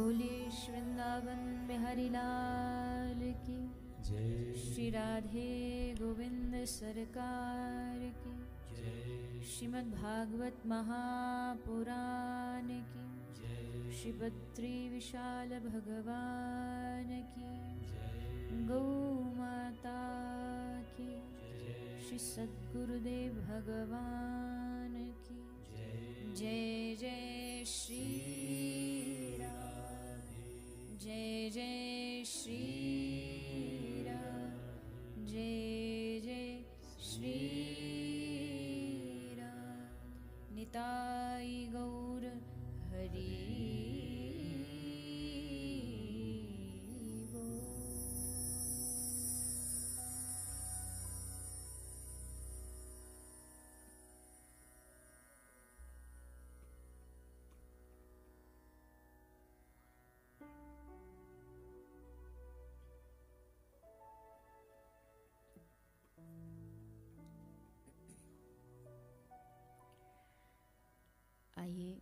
बोलिए वृंदावन बिहारी लाल की जय। श्री राधे गोविंद सरकार की जय। श्रीमद् भागवत महापुराण की जय। श्री बद्री विशाल भगवान की जय। गौ माता की जय। श्री सद्गुरुदेव भगवान की जय। जय जय श्री राम, जय जय श्री राम, जय जय श्री राम। निताई गौर हरि आइए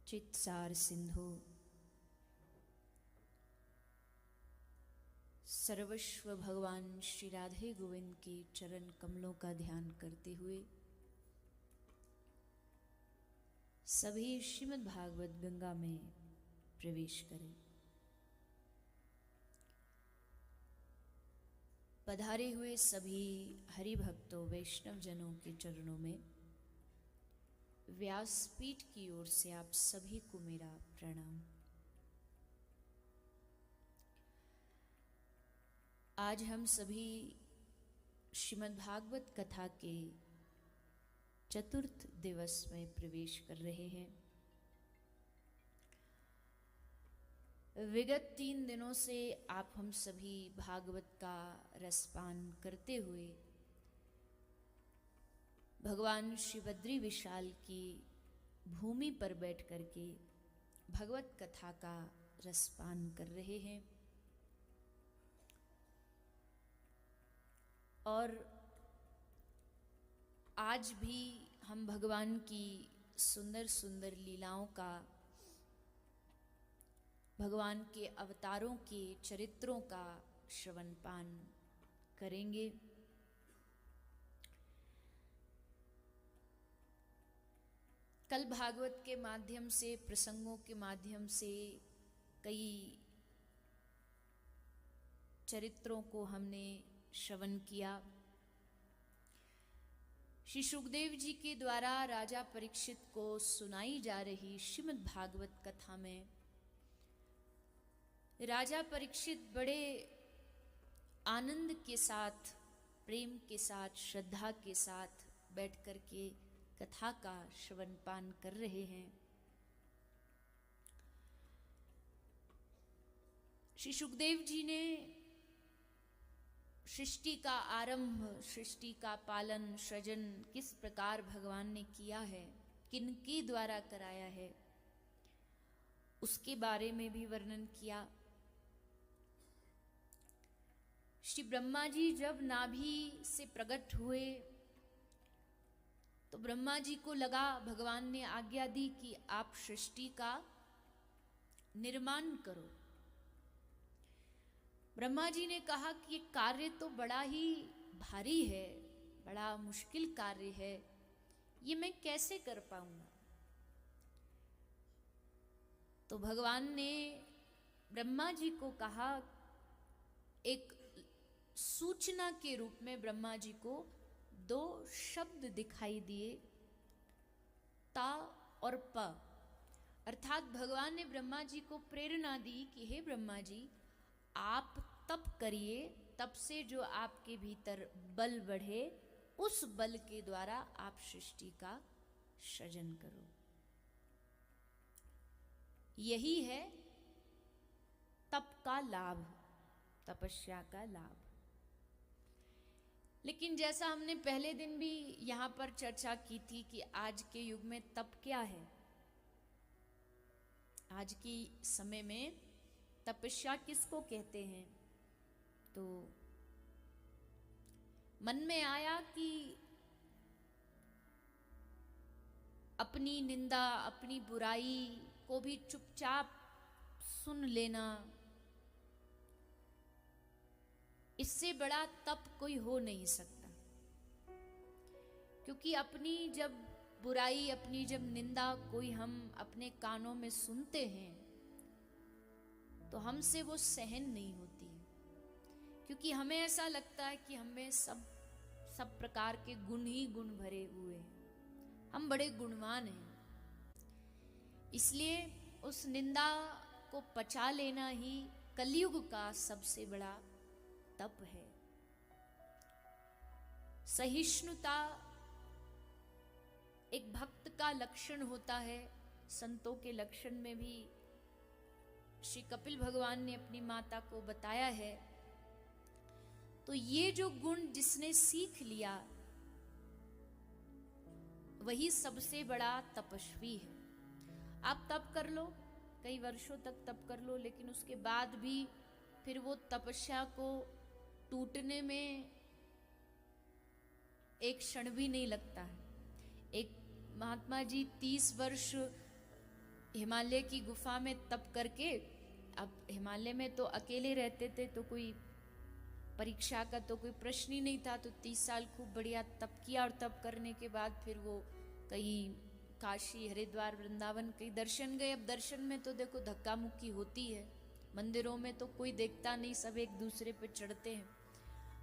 चित्सार सिंधु सर्वस्व भगवान श्री राधे गोविंद के चरण कमलों का ध्यान करते हुए सभी श्रीमद् भागवत गंगा में प्रवेश करें। पधारे हुए सभी हरि भक्तों वैष्णव जनों के चरणों में व्यासपीठ की ओर से आप सभी को मेरा प्रणाम। आज हम सभी श्रीमद् भागवत कथा के चतुर्थ दिवस में प्रवेश कर रहे हैं। विगत 3 दिनों से आप हम सभी भागवत का रसपान करते हुए भगवान श्री बद्री विशाल की भूमि पर बैठ करके भगवत कथा का रसपान कर रहे हैं। और आज भी हम भगवान की सुंदर सुंदर लीलाओं का, भगवान के अवतारों के चरित्रों का श्रवण पान करेंगे। कल भागवत के माध्यम से, प्रसंगों के माध्यम से कई चरित्रों को हमने श्रवण किया। श्री सुखदेव जी के द्वारा राजा परीक्षित को सुनाई जा रही श्रीमद् भागवत कथा में राजा परीक्षित बड़े आनंद के साथ, प्रेम के साथ, श्रद्धा के साथ बैठ कर के कथा का श्रवण पान कर रहे हैं। श्री सुखदेव जी ने सृष्टि का आरंभ, सृष्टि का पालन, सृजन किस प्रकार भगवान ने किया है, किनके द्वारा कराया है, उसके बारे में भी वर्णन किया। श्री ब्रह्मा जी जब नाभि से प्रकट हुए तो ब्रह्मा जी को लगा, भगवान ने आज्ञा दी कि आप सृष्टि का निर्माण करो। ब्रह्मा जी ने कहा कि ये कार्य तो बड़ा ही भारी है, बड़ा मुश्किल कार्य है, ये मैं कैसे कर पाऊंगा। तो भगवान ने ब्रह्मा जी को कहा, एक सूचना के रूप में ब्रह्मा जी को 2 शब्द दिखाई दिए, ता और प। अर्थात भगवान ने ब्रह्मा जी को प्रेरणा दी कि हे ब्रह्मा जी, आप तप करिए, तप से जो आपके भीतर बल बढ़े, उस बल के द्वारा आप सृष्टि का सृजन करो। यही है तप का लाभ, तपस्या का लाभ। लेकिन जैसा हमने पहले दिन भी यहाँ पर चर्चा की थी कि आज के युग में तप क्या है, आज के समय में तपस्या किसको कहते हैं, तो मन में आया कि अपनी निंदा, अपनी बुराई को भी चुपचाप सुन लेना, इससे बड़ा तप कोई हो नहीं सकता। क्योंकि अपनी जब बुराई, अपनी जब निंदा कोई हम अपने कानों में सुनते हैं तो हमसे वो सहन नहीं होती है, क्योंकि हमें ऐसा लगता है कि हमें सब प्रकार के गुण ही गुण भरे हुए हैं, हम बड़े गुणवान हैं। इसलिए उस निंदा को पचा लेना ही कलयुग का सबसे बड़ा तप है। सहिष्णुता एक भक्त का लक्षण होता है। संतों के लक्षण में भी श्री कपिल भगवान ने अपनी माता को बताया है। तो ये जो गुण जिसने सीख लिया वही सबसे बड़ा तपस्वी है। आप तप कर लो, कई वर्षों तक तप कर लो, लेकिन उसके बाद भी फिर वो तपस्या को टूटने में एक क्षण भी नहीं लगता है। एक महात्मा जी 30 वर्ष हिमालय की गुफा में तप करके, अब हिमालय में तो अकेले रहते थे तो कोई परीक्षा का तो कोई प्रश्न ही नहीं था, तो 30 साल खूब बढ़िया तप किया, और तप करने के बाद फिर वो कहीं काशी, हरिद्वार, वृंदावन कहीं दर्शन गए। अब दर्शन में तो देखो धक्का मुक्की होती है, मंदिरों में तो कोई देखता नहीं, सब एक दूसरे पे चढ़ते हैं।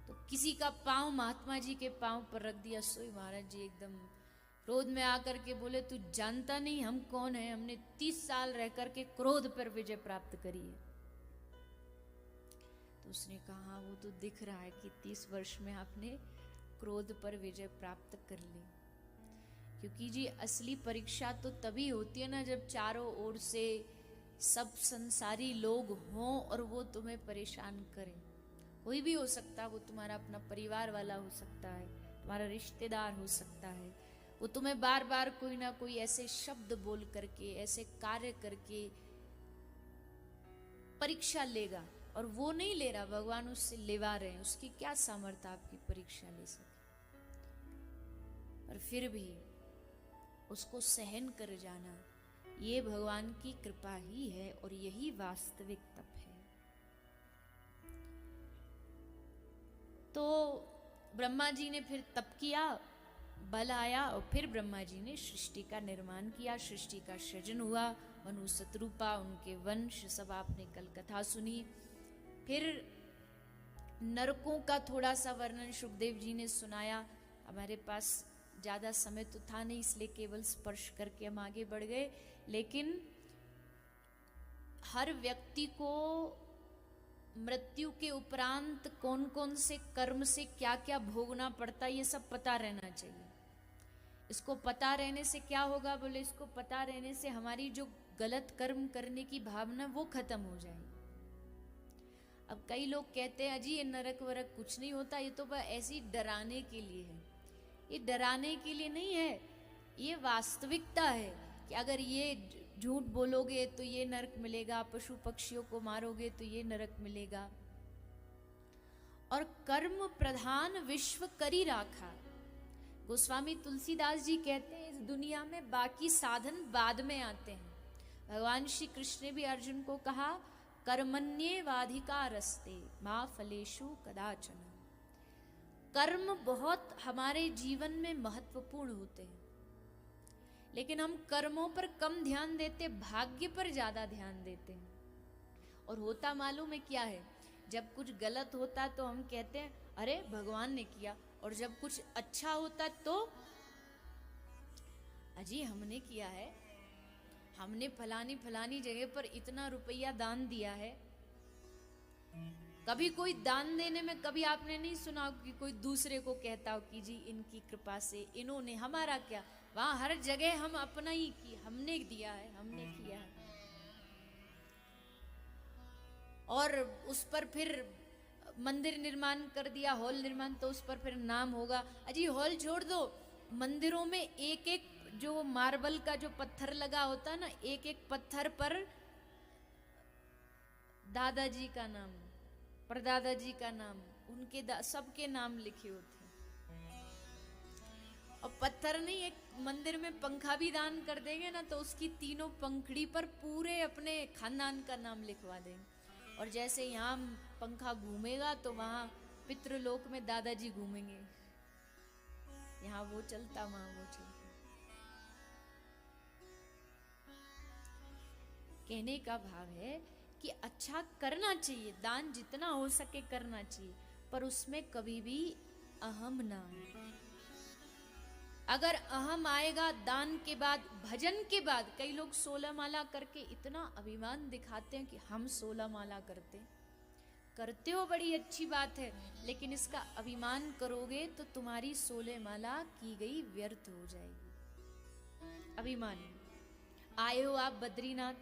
तो किसी का पांव महात्मा जी के पांव पर रख दिया। सोई महाराज जी एकदम क्रोध में आकर के बोले, तू जानता नहीं हम कौन है? हमने 30 साल रह करके क्रोध पर विजय प्राप्त करी है। तो उसने कहा, वो तो दिख रहा है कि 30 वर्ष में आपने क्रोध पर विजय प्राप्त कर ली। क्योंकि जी असली परीक्षा तो तभी होती है ना जब चारों ओर से सब संसारी लोग हों और वो तुम्हें परेशान करें। कोई भी हो सकता है, वो तुम्हारा अपना परिवार वाला हो सकता है, तुम्हारा रिश्तेदार हो सकता है, वो तुम्हें बार बार कोई ना कोई ऐसे शब्द बोल करके, ऐसे कार्य करके परीक्षा लेगा, और वो नहीं ले रहा, भगवान उससे लेवा रहे हैं। उसकी क्या सामर्थ्य आपकी परीक्षा ले सके? और फिर भी उसको सहन कर जाना, ये भगवान की कृपा ही है, और यही वास्तविक तप है। तो ब्रह्मा जी ने फिर तप किया, बल आया, और फिर ब्रह्मा जी ने सृष्टि का निर्माण किया, सृष्टि का सृजन हुआ। मनु शतरूपा, उनके वंश, सब आपने कल कथा सुनी। फिर नरकों का थोड़ा सा वर्णन सुखदेव जी ने सुनाया। हमारे पास ज़्यादा समय तो था नहीं, इसलिए केवल स्पर्श करके हम आगे बढ़ गए। लेकिन हर व्यक्ति को मृत्यु के उपरांत कौन कौन से कर्म से क्या क्या भोगना पड़ता है, ये सब पता रहना चाहिए। इसको पता रहने से क्या होगा? बोले, इसको पता रहने से हमारी जो गलत कर्म करने की भावना वो खत्म हो जाएगी। अब कई लोग कहते हैं, अजी ये नरक वरक कुछ नहीं होता, ये तो बस ऐसी डराने के लिए है। ये डराने के लिए नहीं है, ये वास्तविकता है कि अगर ये झूठ बोलोगे तो ये नरक मिलेगा, पशु पक्षियों को मारोगे तो ये नरक मिलेगा। और कर्म प्रधान विश्व करी राखा। गोस्वामी तुलसीदास जी कहते हैं, इस दुनिया में बाकी साधन बाद में आते हैं। भगवान श्री कृष्ण ने भी अर्जुन को कहा, कर्मण्येवाधिकारस्ते मा फलेषु कदाचन। कर्म बहुत हमारे जीवन में महत्वपूर्ण होते हैं, लेकिन हम कर्मों पर कम ध्यान देते, भाग्य पर ज्यादा ध्यान देते हैं। और होता मालूम है क्या है? जब कुछ गलत होता तो हम कहते हैं अरे भगवान ने किया, और जब कुछ अच्छा होता तो अजी हमने किया है, हमने फलानी फलानी जगह पर इतना रुपया दान दिया है। कभी कोई दान देने में कभी आपने नहीं सुना कि कोई दूसरे को कहता हो कि जी इनकी कृपा से, इन्होंने, हमारा क्या? वहां हर जगह हम अपना ही की, हमने दिया है, हमने किया है। और उस पर फिर मंदिर निर्माण कर दिया, हॉल निर्माण, तो उस पर फिर नाम होगा। अजी हॉल छोड़ दो, मंदिरों में एक एक जो मार्बल का जो पत्थर लगा होता है ना, एक एक पत्थर पर दादाजी का नाम, परदादाजी का नाम, उनके सबके नाम लिखे होते हैं। और पत्थर पत्थर नहीं, एक मंदिर में पंखा भी दान कर देंगे ना तो उसकी तीनों पंखड़ी पर पूरे अपने खानदान का नाम लिखवा देंगे। और जैसे यहाँ पंखा घूमेगा तो वहाँ पितृलोक में दादाजी घूमेंगे, यहाँ वो चलता वहाँ वो चलता। कहने का भाव है कि अच्छा करना चाहिए, दान जितना हो सके करना चाहिए, पर उसमें कभी भी अहम ना आए। अगर अहम आएगा दान के बाद, भजन के बाद, कई लोग 16 माला करके इतना अभिमान दिखाते हैं कि हम 16 माला करते हो, बड़ी अच्छी बात है, लेकिन इसका अभिमान करोगे तो तुम्हारी 16 माला की गई व्यर्थ हो जाएगी। अभिमान, आए हो आप बद्रीनाथ,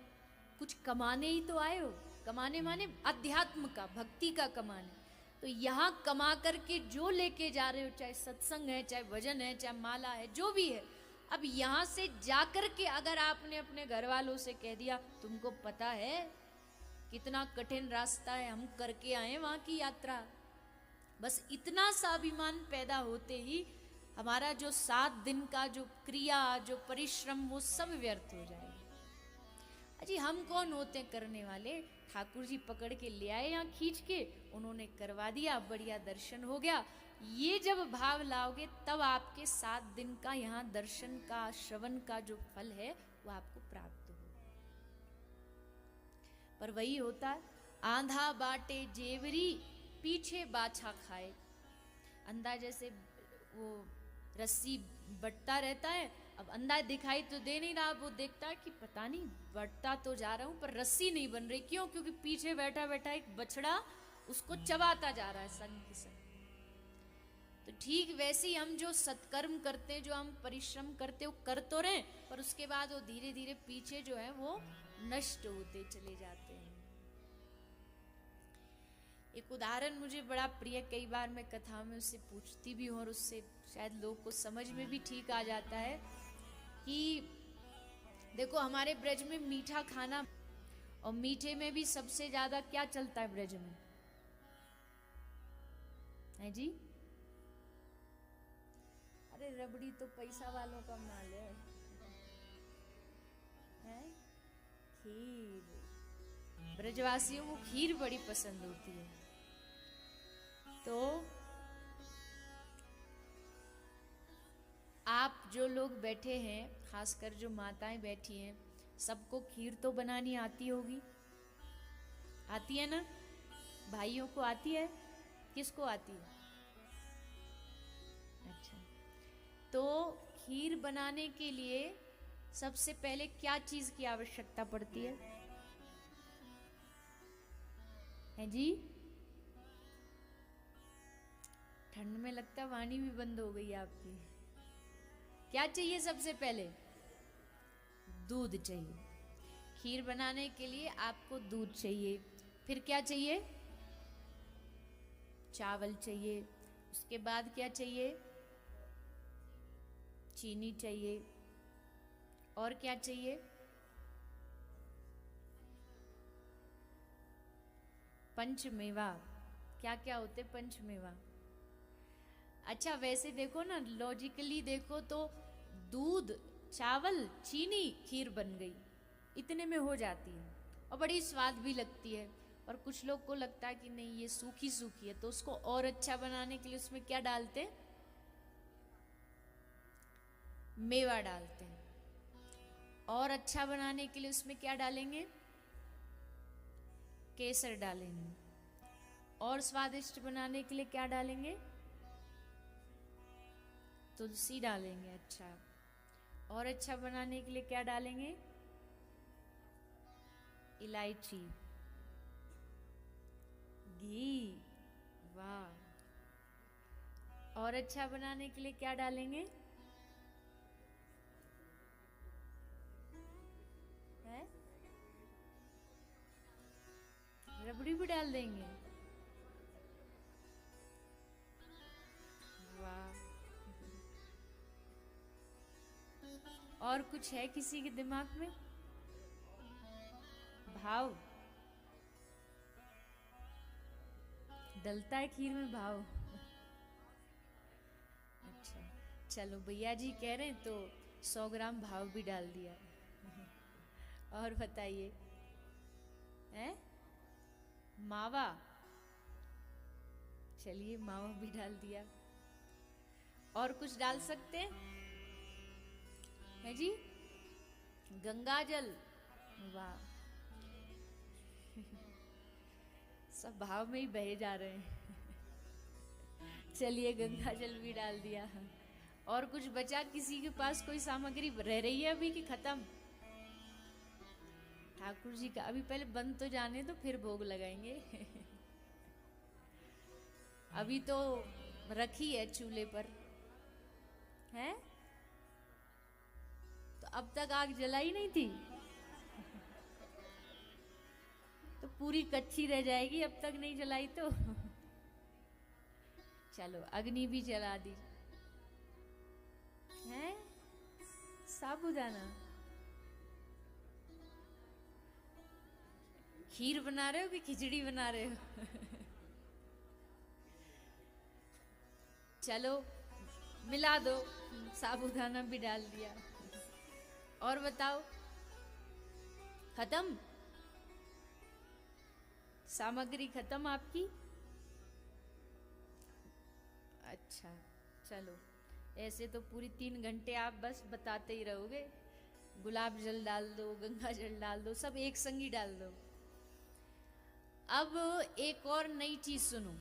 कुछ कमाने ही तो आए हो, कमाने माने अध्यात्म का, भक्ति का कमाने। तो यहाँ कमा करके जो लेके जा रहे हो, चाहे सत्संग है, चाहे भजन है, चाहे माला है, जो भी है, अब यहाँ से जाकर के अगर आपने अपने घर वालों से कह दिया तुमको पता है कितना कठिन रास्ता है, हम करके आए वहाँ की यात्रा, बस इतना सा अभिमान पैदा होते ही हमारा जो 7 दिन का जो क्रिया, जो परिश्रम, वो सब व्यर्थ हो जाएगा। अजी हम कौन होते हैं करने वाले, ठाकुर जी पकड़ के ले आए यहाँ खींच के, उन्होंने करवा दिया, बढ़िया दर्शन हो गया। ये जब भाव लाओगे तब आपके 7 दिन का यहाँ दर्शन का, श्रवण का जो फल है वो आपको प्राप्त हो। पर वही होता है, आंधा बाटे जेवरी पीछे बाछा खाए। अंधा जैसे वो रस्सी बटता रहता है, अब अंधा दिखाई तो दे नहीं रहा, वो देखता है कि पता नहीं बढ़ता तो जा रहा हूं पर रस्सी नहीं बन रही, क्यों? क्योंकि पीछे बैठा बैठा एक बछड़ा उसको चबाता जा रहा है संग के संग। तो ठीक वैसे ही हम जो सत्कर्म करते हैं, जो हम परिश्रम करते हैं, वो कर तो रहे, पर उसके बाद वो धीरे धीरे पीछे जो है वो नष्ट होते चले जाते हैं। एक उदाहरण मुझे बड़ा प्रिय, कई बार मैं कथा में उससे पूछती भी हूँ और उससे शायद लोग को समझ में भी ठीक आ जाता है कि देखो हमारे ब्रज में मीठा खाना, और मीठे में भी सबसे ज्यादा क्या चलता है ब्रज में, है जी? अरे रबड़ी तो पैसा वालों का माल है, खीर। ब्रजवासियों को खीर बड़ी पसंद होती है। तो आप जो लोग बैठे हैं, खासकर जो माताएं बैठी हैं, सबको खीर तो बनानी आती होगी, आती है ना? भाइयों को आती है, किसको आती है? अच्छा, तो खीर बनाने के लिए सबसे पहले क्या चीज की आवश्यकता पड़ती है जी? ठंड में लगता वाणी भी बंद हो गई आपकी। क्या चाहिए सबसे पहले? दूध चाहिए। खीर बनाने के लिए आपको दूध चाहिए। फिर क्या चाहिए? चावल चाहिए। उसके बाद क्या चाहिए? चीनी चाहिए। और क्या चाहिए? पंचमेवा। क्या क्या होते पंचमेवा? अच्छा, वैसे देखो ना, लॉजिकली देखो तो दूध, चावल, चीनी, खीर बन गई, इतने में हो जाती है और बड़ी स्वाद भी लगती है। और कुछ लोग को लगता है कि नहीं ये सूखी सूखी है, तो उसको और अच्छा बनाने के लिए उसमें क्या डालते हैं? मेवा डालते हैं। और अच्छा बनाने के लिए उसमें क्या डालेंगे? केसर डालेंगे। और स्वादिष्ट बनाने के लिए क्या डालेंगे? तुलसी डालेंगे। अच्छा, और अच्छा बनाने के लिए क्या डालेंगे? इलायची, घी। वाह! और अच्छा बनाने के लिए क्या डालेंगे? है? रबड़ी भी डाल देंगे। वाह! और कुछ है किसी के दिमाग में? भाव डलता है खीर में, भाव। अच्छा, चलो भैया जी कह रहे हैं तो 100 ग्राम भाव भी डाल दिया। और बताइए, हैं? मावा, चलिए मावा भी डाल दिया। और कुछ डाल सकते हैं जी? गंगा जल, वाह, सब भाव में ही बहे जा रहे हैं। चलिए गंगा जल भी डाल दिया। और कुछ बचा? किसी के पास कोई सामग्री रह रही है अभी कि खत्म? ठाकुर जी का अभी पहले बंद तो जाने तो फिर भोग लगाएंगे। अभी तो रखी है चूल्हे पर, है? तो अब तक आग जलाई नहीं थी तो पूरी कच्ची रह जाएगी, अब तक नहीं जलाई तो। चलो अग्नि भी जला दी, है? साबूदाना खीर बना रहे हो कि खिचड़ी बना रहे हो? चलो मिला दो, साबूदाना भी डाल दिया। और बताओ, खत्म? सामग्री खत्म आपकी? अच्छा, चलो ऐसे तो पूरी 3 घंटे आप बस बताते ही रहोगे। गुलाब जल डाल दो, गंगा जल डाल दो, सब एक संग ही डाल दो। अब एक और नई चीज सुनो।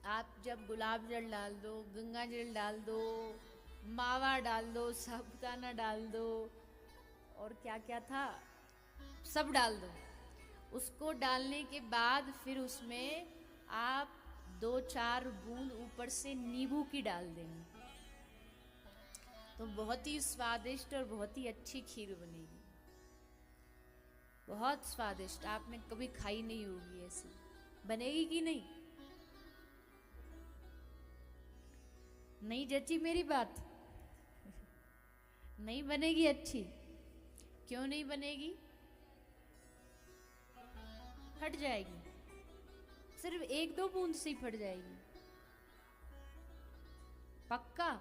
आप जब गुलाब जल डाल दो, गंगा जल डाल दो, मावा डाल दो, साबूदाना डाल दो, और क्या क्या था, सब डाल दो। उसको डालने के बाद फिर उसमें आप 2-4 बूंद ऊपर से नींबू की डाल देंगे तो बहुत ही स्वादिष्ट और बहुत ही अच्छी खीर बनेगी। बहुत स्वादिष्ट, आपने कभी खाई नहीं होगी ऐसी। बनेगी कि नहीं? नहीं जची मेरी बात? नहीं बनेगी अच्छी? क्यों नहीं बनेगी? फट जाएगी, सिर्फ 1-2 बूंद से ही फट जाएगी। पक्का?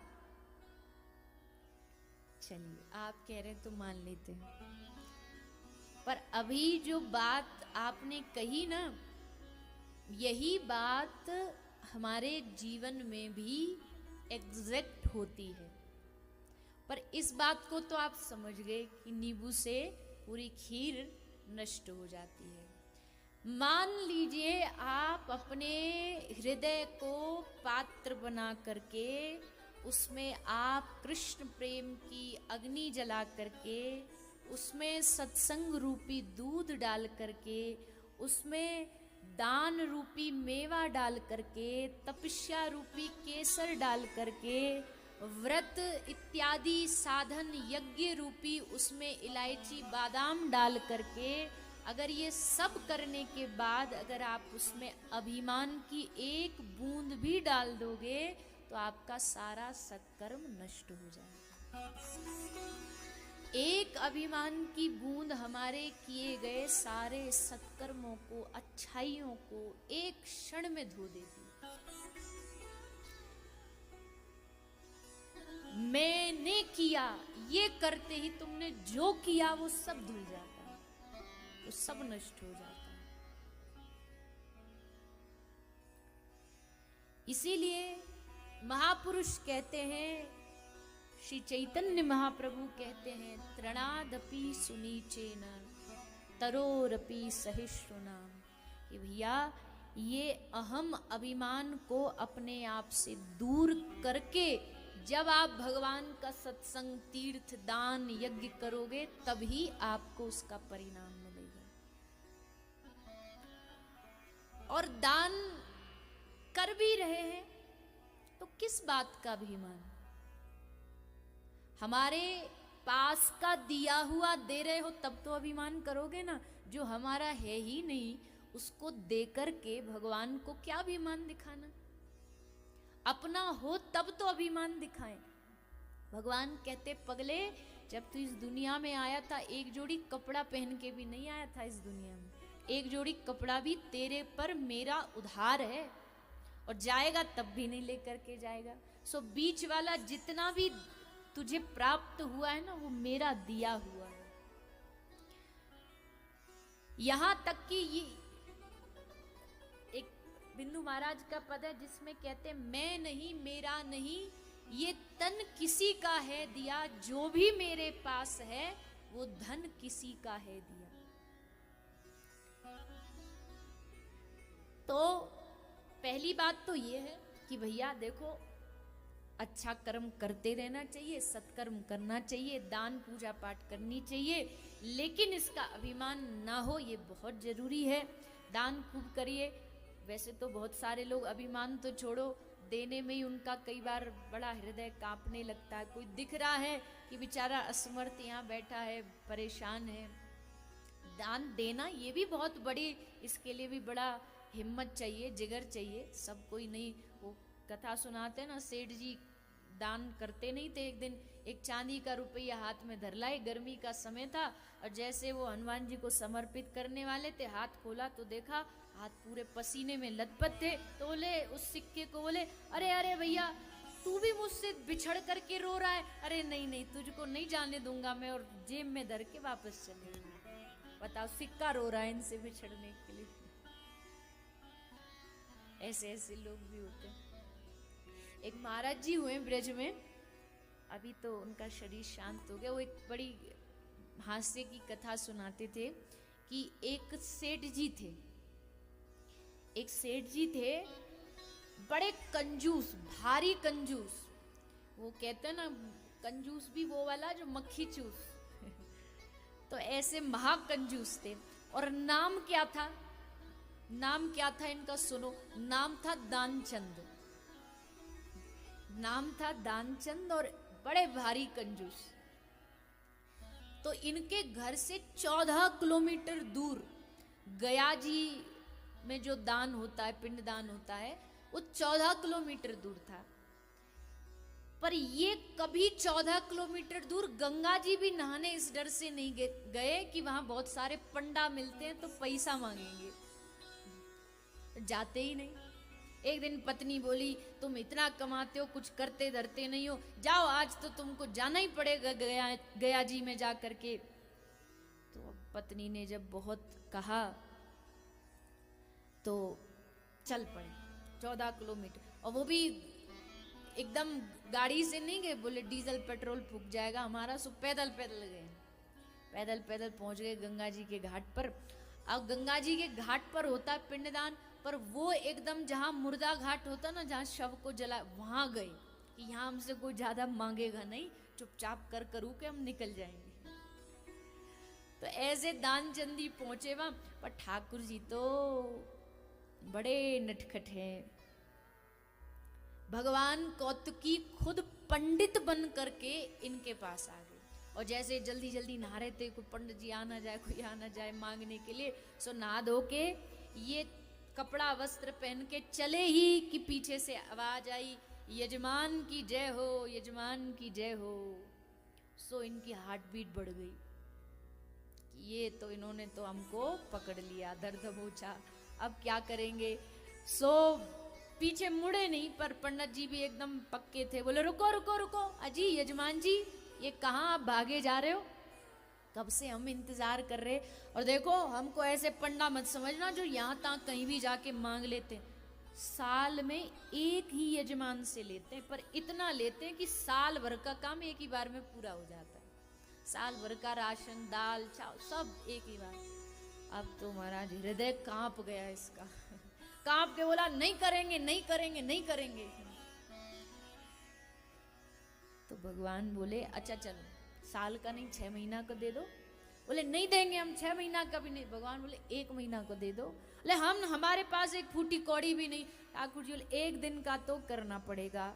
चलिए आप कह रहे हैं तो मान लेते हैं। पर अभी जो बात आपने कही ना, यही बात हमारे जीवन में भी एग्जैक्ट होती है। पर इस बात को तो आप समझ गए कि नींबू से पूरी खीर नष्ट हो जाती है। मान लीजिए आप अपने हृदय को पात्र बना करके उसमें आप कृष्ण प्रेम की अग्नि जला करके, उसमें सत्संग रूपी दूध डाल करके, उसमें दान रूपी मेवा डाल करके, तपस्या रूपी केसर डाल करके, व्रत इत्यादि साधन यज्ञ रूपी उसमें इलायची बादाम डाल करके, अगर ये सब करने के बाद अगर आप उसमें अभिमान की 1 बूंद भी डाल दोगे तो आपका सारा सत्कर्म नष्ट हो जाएगा। 1 अभिमान की बूंद हमारे किए गए सारे सत्कर्मों को, अच्छाइयों को एक क्षण में धो देती। मैंने किया, ये करते ही तुमने जो किया वो सब धुल जाता है, वो सब नष्ट हो जाता है। इसीलिए महापुरुष कहते हैं, श्री चैतन्य महाप्रभु कहते हैं, तृणादपि सुनीचेन तरोरपि सहिष्णुना, कि भैया ये अहम अभिमान को अपने आप से दूर करके जब आप भगवान का सत्संग, तीर्थ, दान, यज्ञ करोगे तभी आपको उसका परिणाम मिलेगा। और दान कर भी रहे हैं तो किस बात का अभिमान? हमारे पास का दिया हुआ दे रहे हो तब तो अभिमान करोगे ना। जो हमारा है ही नहीं उसको दे करके भगवान को क्या अभिमान दिखाना? अपना हो तब तो अभिमान दिखाएं। भगवान कहते, पगले जब तू इस दुनिया में आया था 1 जोड़ी कपड़ा पहन के भी नहीं आया था इस दुनिया में। 1 जोड़ी कपड़ा भी तेरे पर मेरा उधार है, और जाएगा तब भी नहीं लेकर के जाएगा। सो बीच वाला जितना भी तुझे प्राप्त हुआ है ना, वो मेरा दिया हुआ है। यहां तक कि ये एक बिंदु महाराज का पद है जिसमें कहते मैं नहीं मेरा नहीं, ये तन किसी का है दिया, जो भी मेरे पास है वो धन किसी का है दिया। तो पहली बात तो ये है कि भैया देखो, अच्छा कर्म करते रहना चाहिए, सत्कर्म करना चाहिए, दान पूजा पाठ करनी चाहिए, लेकिन इसका अभिमान ना हो, ये बहुत जरूरी है। दान खूब करिए। वैसे तो बहुत सारे लोग अभिमान तो छोड़ो, देने में ही उनका कई बार बड़ा हृदय कांपने लगता है। कोई दिख रहा है कि बेचारा असमर्थ यहाँ बैठा है, परेशान है, दान देना ये भी बहुत बड़ी, इसके लिए भी बड़ा हिम्मत चाहिए, जिगर चाहिए। सब कोई नहीं। वो कथा सुनाते हैं ना, सेठ जी दान करते नहीं थे। एक दिन एक चांदी का रुपया हाथ में धर लाए, गर्मी का समय था, और जैसे वो हनुमान जी को समर्पित करने वाले थे, हाथ खोला तो देखा हाथ पूरे पसीने में लथपथ थे। तो बोले उस सिक्के को, बोले अरे अरे भैया, तू भी मुझसे बिछड़ करके रो रहा है? अरे नहीं नहीं, तुझको नहीं जाने दूंगा मैं, और जेब में धर के वापस चले गए। बताओ, सिक्का रो रहा है इनसे बिछड़ने के लिए। ऐसे ऐसे लोग भी होते हैं। एक महाराज जी हुए ब्रज में, अभी तो उनका शरीर शांत हो गया। वो एक बड़ी हास्य की कथा सुनाते थे कि एक सेठ जी थे, एक सेठ जी थे, बड़े कंजूस, भारी कंजूस। वो कहते हैं ना, कंजूस भी वो वाला जो मक्खी चूस तो ऐसे महाकंजूस थे। और नाम क्या था? नाम क्या था इनका? सुनो, नाम था दानचंद। नाम था दानचंद, और बड़े भारी कंजूस। तो इनके घर से 14 किलोमीटर दूर गया जी में जो दान होता है, पिंड दान होता है, वो 14 किलोमीटर दूर था। पर ये कभी 14 किलोमीटर दूर गंगा जी भी नहाने इस डर से नहीं गए कि वहां बहुत सारे पंडा मिलते हैं तो पैसा मांगेंगे। जाते ही नहीं। एक दिन पत्नी बोली, तुम इतना कमाते हो, कुछ करते धरते नहीं हो, जाओ आज तो तुमको जाना ही पड़ेगा गया जी में जा करके। तो पत्नी ने जब बहुत कहा तो चल पड़े 14 किलोमीटर। और वो भी एकदम गाड़ी से नहीं गए, बोले डीजल पेट्रोल फूक जाएगा हमारा, सो पैदल पैदल गए। पैदल पैदल पहुंच गए गंगा जी के घाट पर। अब गंगा जी के घाट पर होता है पिंडदान, पर वो एकदम जहां मुर्दा घाट होता ना, जहां शव को जला, वहां गए कि यहाँ हमसे कोई ज्यादा मांगेगा नहीं, चुपचाप कर करू के हम निकल जाएंगे। तो ऐसे दानचंदी पहुंचे वहां। पर ठाकुर जी तो बड़े नटखट हैं। भगवान कौतुकी खुद पंडित बन करके इनके पास आ गए। और जैसे जल्दी जल्दी नहा रहे थे, कोई पंडित जी आ ना जाए, कोई आ ना जाए मांगने के लिए, सो नहा धो के ये कपड़ा वस्त्र पहन के चले ही कि पीछे से आवाज आई, यजमान की जय हो, यजमान की जय हो। सो इनकी हार्ट बीट बढ़ गई कि ये तो इन्होंने तो हमको पकड़ लिया, दर्द दबोचा, अब क्या करेंगे। सो पीछे मुड़े नहीं, पर पंडित जी भी एकदम पक्के थे। बोले रुको रुको रुको, अजी यजमान जी, ये कहाँ आप भागे जा रहे हो? कब से हम इंतजार कर रहे। और देखो, हमको ऐसे पंडा मत समझना जो यहाँ तक कहीं भी जाके मांग लेते हैं। साल में एक ही यजमान से लेते हैं, पर इतना लेते हैं कि साल भर का काम एक ही बार में पूरा हो जाता है। साल भर का राशन, दाल, चावल सब एक ही बार। अब तो महाराज हृदय कांप गया इसका कांप के बोला, नहीं करेंगे नहीं करेंगे नहीं करेंगे। तो भगवान बोले, अच्छा चलो, साल का नहीं 6 महीना का दे दो। बोले नहीं देंगे हम, 6 महीना का भी नहीं। भगवान बोले 1 महीना को दे दो। बोले हमारे पास एक फूटी कौड़ी भी नहीं। ठाकुर जी बोले 1 दिन का तो करना पड़ेगा।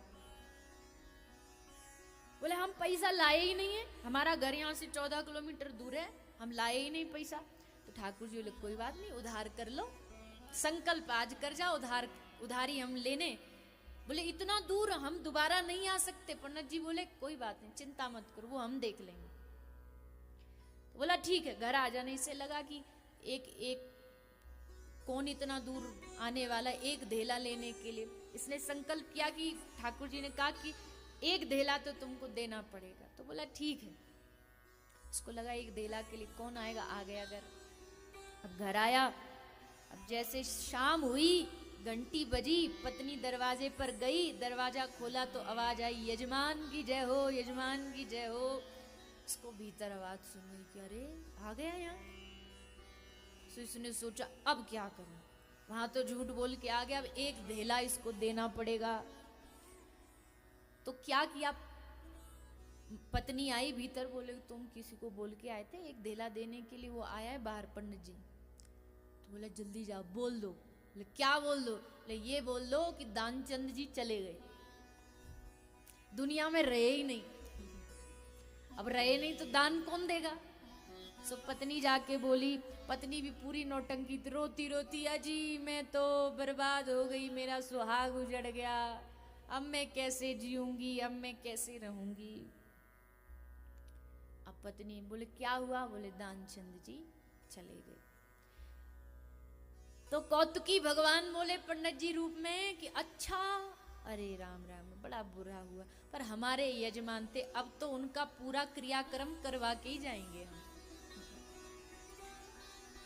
बोले हम पैसा लाए ही नहीं है, हमारा घर यहाँ से 14 किलोमीटर दूर है, हम लाए ही नहीं पैसा। तो ठाकुर जी बोले कोई बात नहीं, उधार कर लो, संकल्प आज कर जाओ, उधारी हम लेने। बोले इतना दूर हम दोबारा नहीं आ सकते। पंडित जी बोले कोई बात नहीं, चिंता मत करो, वो हम देख लेंगे। तो बोला ठीक है, घर आ जाने से लगा कि एक कौन इतना दूर आने वाला, एक धेला लेने के लिए। इसने संकल्प किया कि ठाकुर जी ने कहा कि एक धेला तो तुमको देना पड़ेगा। तो बोला ठीक है। उसको लगा एक धेला के लिए कौन आएगा, आ गया घर। अब घर आया, अब जैसे शाम हुई, घंटी बजी, पत्नी दरवाजे पर गई, दरवाजा खोला तो आवाज आई, यजमान की जय हो, यजमान की जय हो। उसको भीतर आवाज सुनी कि अरे आ गया यहाँ। तो इसने सोचा अब क्या करूं, वहां तो झूठ बोल के आ गया, अब एक धेला इसको देना पड़ेगा। तो क्या किया, पत्नी आई भीतर, बोले तुम किसी को बोल के आए थे एक धेला देने के लिए, वो आया है बाहर पंडित जी। तो बोले जल्दी जाओ बोल दो। बोले क्या बोल दो? बोले ये बोल दो कि दानचंद जी चले गए, दुनिया में रहे ही नहीं। अब रहे नहीं तो दान कौन देगा? सो पत्नी जाके बोली, पत्नी भी पूरी नौटंकी रोती रोती, अजी मैं तो बर्बाद हो गई, मेरा सुहाग उजड़ गया, अब मैं कैसे जीऊंगी, अब मैं कैसे रहूंगी। अब पत्नी बोले क्या हुआ? बोले दानचंद जी चले गए। तो कौतुकी भगवान बोले पंडित जी रूप में कि अच्छा, अरे राम राम, बड़ा बुरा हुआ, पर हमारे यजमान थे, अब तो उनका पूरा क्रियाक्रम करवा के ही जाएंगे हम।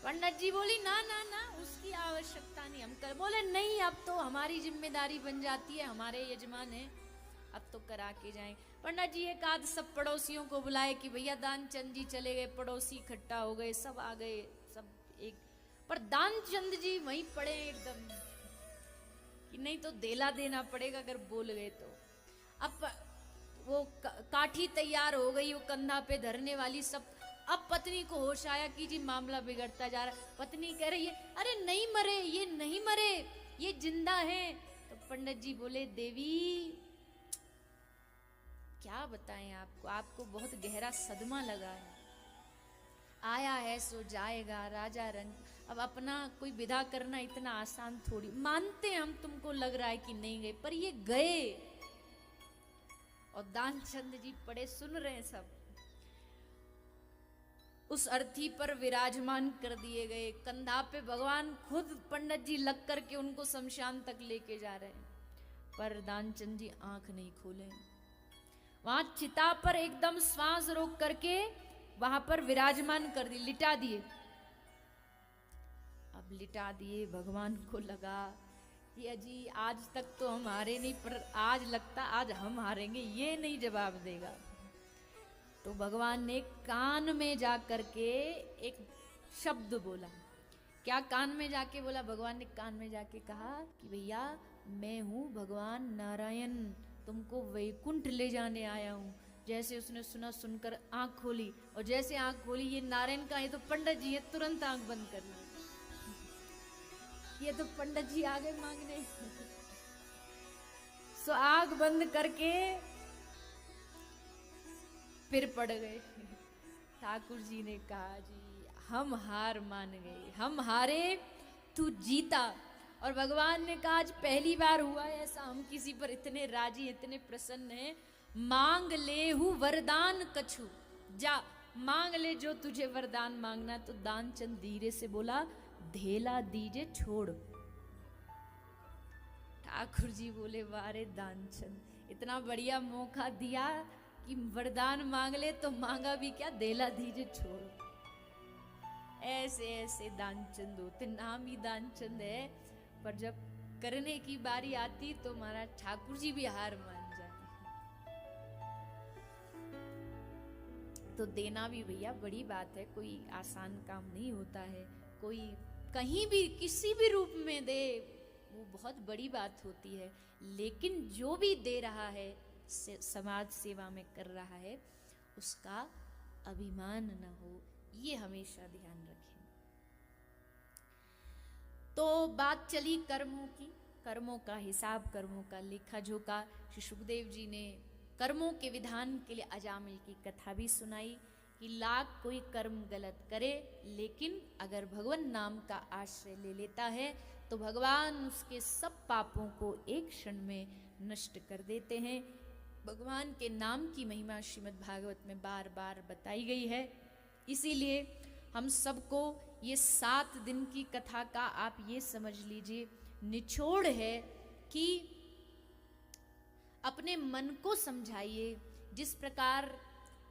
पंडित जी बोली ना ना ना, उसकी आवश्यकता नहीं, हम कर। बोले नहीं, अब तो हमारी जिम्मेदारी बन जाती है, हमारे यजमान है, अब तो करा के जाएं। पंडित जी एक आध सब पड़ोसियों को बुलाए कि भैया दानचंद जी चले गए, पड़ोसी इकट्ठा हो गए, सब आ गए, सब एक, पर दानचंद जी वहीं पड़े एकदम कि नहीं तो धेला देना पड़ेगा अगर बोल गए तो। अब वो काठी तैयार हो गई, वो कंधा पे धरने वाली सब। अब पत्नी को होश आया कि जी मामला बिगड़ता जा रहा है। पत्नी कह रही है अरे नहीं मरे, ये नहीं मरे, ये जिंदा हैं। तो पंडित जी बोले देवी क्या बताएं आपको, आपको बहुत गहरा सदमा लगा है, आया है सो जाएगा, राजा रंग। अब अपना कोई विदा करना इतना आसान थोड़ी, मानते हम तुमको लग रहा है कि नहीं गए, पर ये गए। और दानचंद जी पड़े सुन रहे हैं सब। उस अर्थी पर विराजमान कर दिए गए, कंधा पे भगवान खुद पंडित जी लग करके उनको शमशान तक लेके जा रहे हैं, पर दानचंद जी आंख नहीं खोले। वहां चिता पर एकदम श्वास रोक करके वहां पर विराजमान कर दी, लिटा दिए। अब लिटा दिए, भगवान को लगा कि अजी आज तक तो हम हारे नहीं, पर आज लगता आज हम हारेंगे, ये नहीं जवाब देगा। तो भगवान ने कान में जा करके एक शब्द बोला। क्या कान में जाके बोला? भगवान ने कान में जाके कहा कि भैया मैं हूं भगवान नारायण, तुमको वैकुंठ ले जाने आया हूं। जैसे उसने सुना, सुनकर आंख खोली, और जैसे आंख खोली ये नारायण का, ये तो पंडित जी है, तुरंत आंख बंद कर ली। ये तो पंडित जी आ गए मांगने। सो आंख बंद करके फिर पड़ गए। ठाकुर जी ने कहा जी हम हार मान गए, हम हारे तू जीता। और भगवान ने कहा आज पहली बार हुआ है ऐसा, हम किसी पर इतने राजी, इतने प्रसन्न हैं। मांग ले हूं वरदान कछु, जा मांग ले जो तुझे वरदान मांगना। तो दानचंद धीरे से बोला धेला दीजे छोड़। ठाकुर जी बोले वारे दानचंद, इतना बढ़िया मौका दिया कि वरदान मांग ले, तो मांगा भी क्या, धेला दीजे छोड़। ऐसे ऐसे दानचंद होते, नाम ही दानचंद है, पर जब करने की बारी आती तो महाराज ठाकुर जी भी हार मान जाते। तो देना भी भैया बड़ी बात है, कोई आसान काम नहीं होता है। कोई कहीं भी किसी भी रूप में दे वो बहुत बड़ी बात होती है, लेकिन जो भी दे रहा है समाज सेवा में कर रहा है, उसका अभिमान न हो, ये हमेशा ध्यान रखें। तो बात चली कर्मों की, कर्मों का हिसाब, कर्मों का लेखा जोखा। श्री सुखदेव जी ने कर्मों के विधान के लिए अजामिल की कथा भी सुनाई कि लाख कोई कर्म गलत करे, लेकिन अगर भगवान नाम का आश्रय ले लेता है तो भगवान उसके सब पापों को एक क्षण में नष्ट कर देते हैं। भगवान के नाम की महिमा श्रीमद् भागवत में बार बार बताई गई है। इसीलिए हम सबको ये 7 दिन की कथा का आप ये समझ लीजिए निचोड़ है कि अपने मन को समझाइए। जिस प्रकार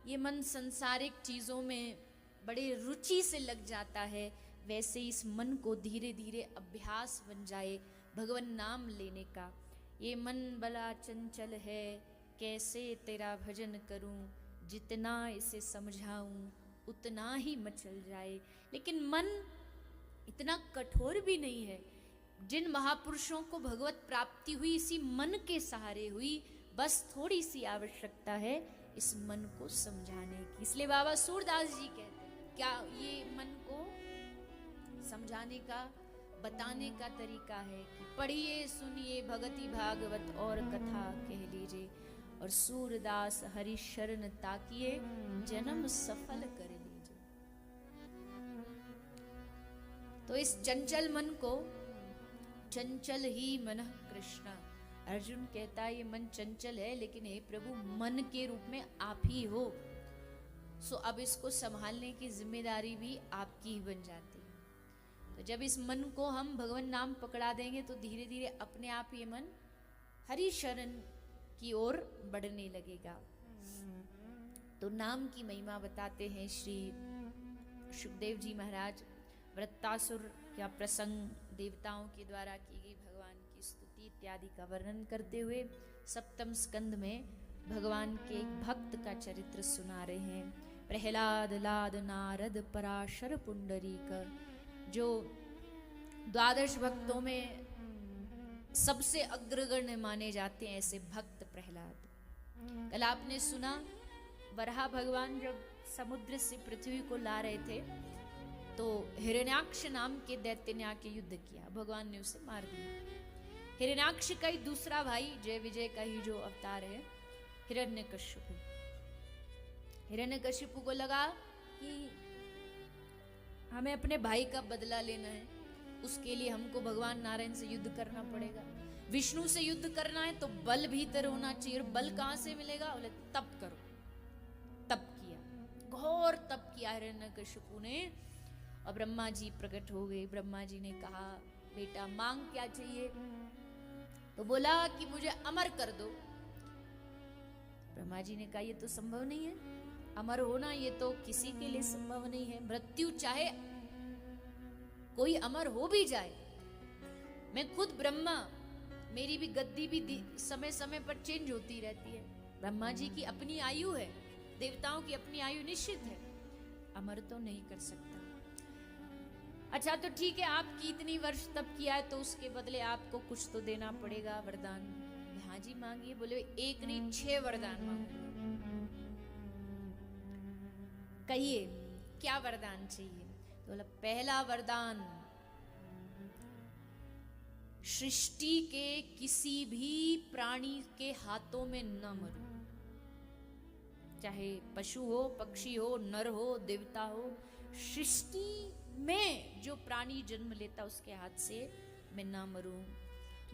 ये मन सांसारिक चीजों में बड़े रुचि से लग जाता है, वैसे इस मन को धीरे धीरे अभ्यास बन जाए भगवान नाम लेने का। ये मन बड़ा चंचल है, कैसे तेरा भजन करूं, जितना इसे समझाऊं उतना ही मचल जाए। लेकिन मन इतना कठोर भी नहीं है। जिन महापुरुषों को भगवत प्राप्ति हुई इसी मन के सहारे हुई, बस थोड़ी सी आवश्यकता है इस मन को समझाने की। इसलिए बाबा सूरदास जी कहते हैं, क्या ये मन को समझाने का, बताने का तरीका है कि पढ़िए सुनिए भगति भागवत और कथा कह लीजिए, और सूरदास हरि शरण ताकिए जन्म सफल कर लीजिए। तो इस चंचल मन को, चंचल ही मन कृष्ण, अर्जुन कहता है ये मन चंचल है, लेकिन हे प्रभु मन के रूप में आप ही हो, सो अब इसको संभालने की जिम्मेदारी भी आपकी ही बन जाती है। तो जब इस मन को हम भगवान नाम पकड़ा देंगे तो धीरे धीरे अपने आप ये मन हरि शरण की ओर बढ़ने लगेगा। तो नाम की महिमा बताते हैं श्री सुखदेव जी महाराज। वृत्तासुर या प्रसंग देवताओं के द्वारा की गई भगवान की स्तुति इत्यादि का वर्णन करते हुए सप्तम स्कंद में भगवान के एक भक्त का चरित्र सुना रहे हैं। प्रहलाद, लाद, नारद, पराशर, पुंडरीक, जो द्वादश भक्तों में सबसे अग्रगण्य माने जाते हैं, ऐसे भक्त प्रहलाद। कल आपने सुना वराह भगवान जब समुद्र से पृथ्वी को ला रहे थे तो हिरण्याक्ष नाम के दैत्य ने आके युद्ध किया, भगवान ने उसे मार दिया। हिरण्याक्ष का ही दूसरा भाई जय विजय का ही जो अवतार है हिरण्यकशिपु, हिरण्यकशिपु को लगा कि हमें अपने भाई का बदला लेना है, उसके लिए हमको भगवान नारायण से युद्ध करना पड़ेगा। विष्णु से युद्ध करना है तो बल भीतर होना चाहिए, और बल कहां से मिलेगा? बोले तप करो। तप किया, घोर तप किया हिरण्यकशिपु ने, और ब्रह्मा जी प्रकट हो गए। ब्रह्मा जी ने कहा बेटा मांग क्या चाहिए? तो बोला कि मुझे अमर कर दो। ब्रह्मा जी ने कहा ये तो संभव नहीं है, अमर होना ये तो किसी के लिए संभव नहीं है। मृत्यु चाहे कोई अमर हो भी जाए, मैं खुद ब्रह्मा, मेरी भी गद्दी भी समय समय पर चेंज होती रहती है। ब्रह्मा जी की अपनी आयु है, देवताओं की अपनी आयु निश्चित है, अमर तो नहीं कर सकता। अच्छा तो ठीक है, आपकी इतनी वर्ष तप किया है तो उसके बदले आपको कुछ तो देना पड़ेगा, वरदान। हाँ जी मांगिए। बोले एक नहीं 6 वरदान मांगो। कहिए क्या वरदान चाहिए? तो बोला पहला वरदान, सृष्टि के किसी भी प्राणी के हाथों में न मरूं, चाहे पशु हो, पक्षी हो, नर हो, देवता हो, सृष्टि में जो प्राणी जन्म लेता उसके हाथ से मैं ना मरूं।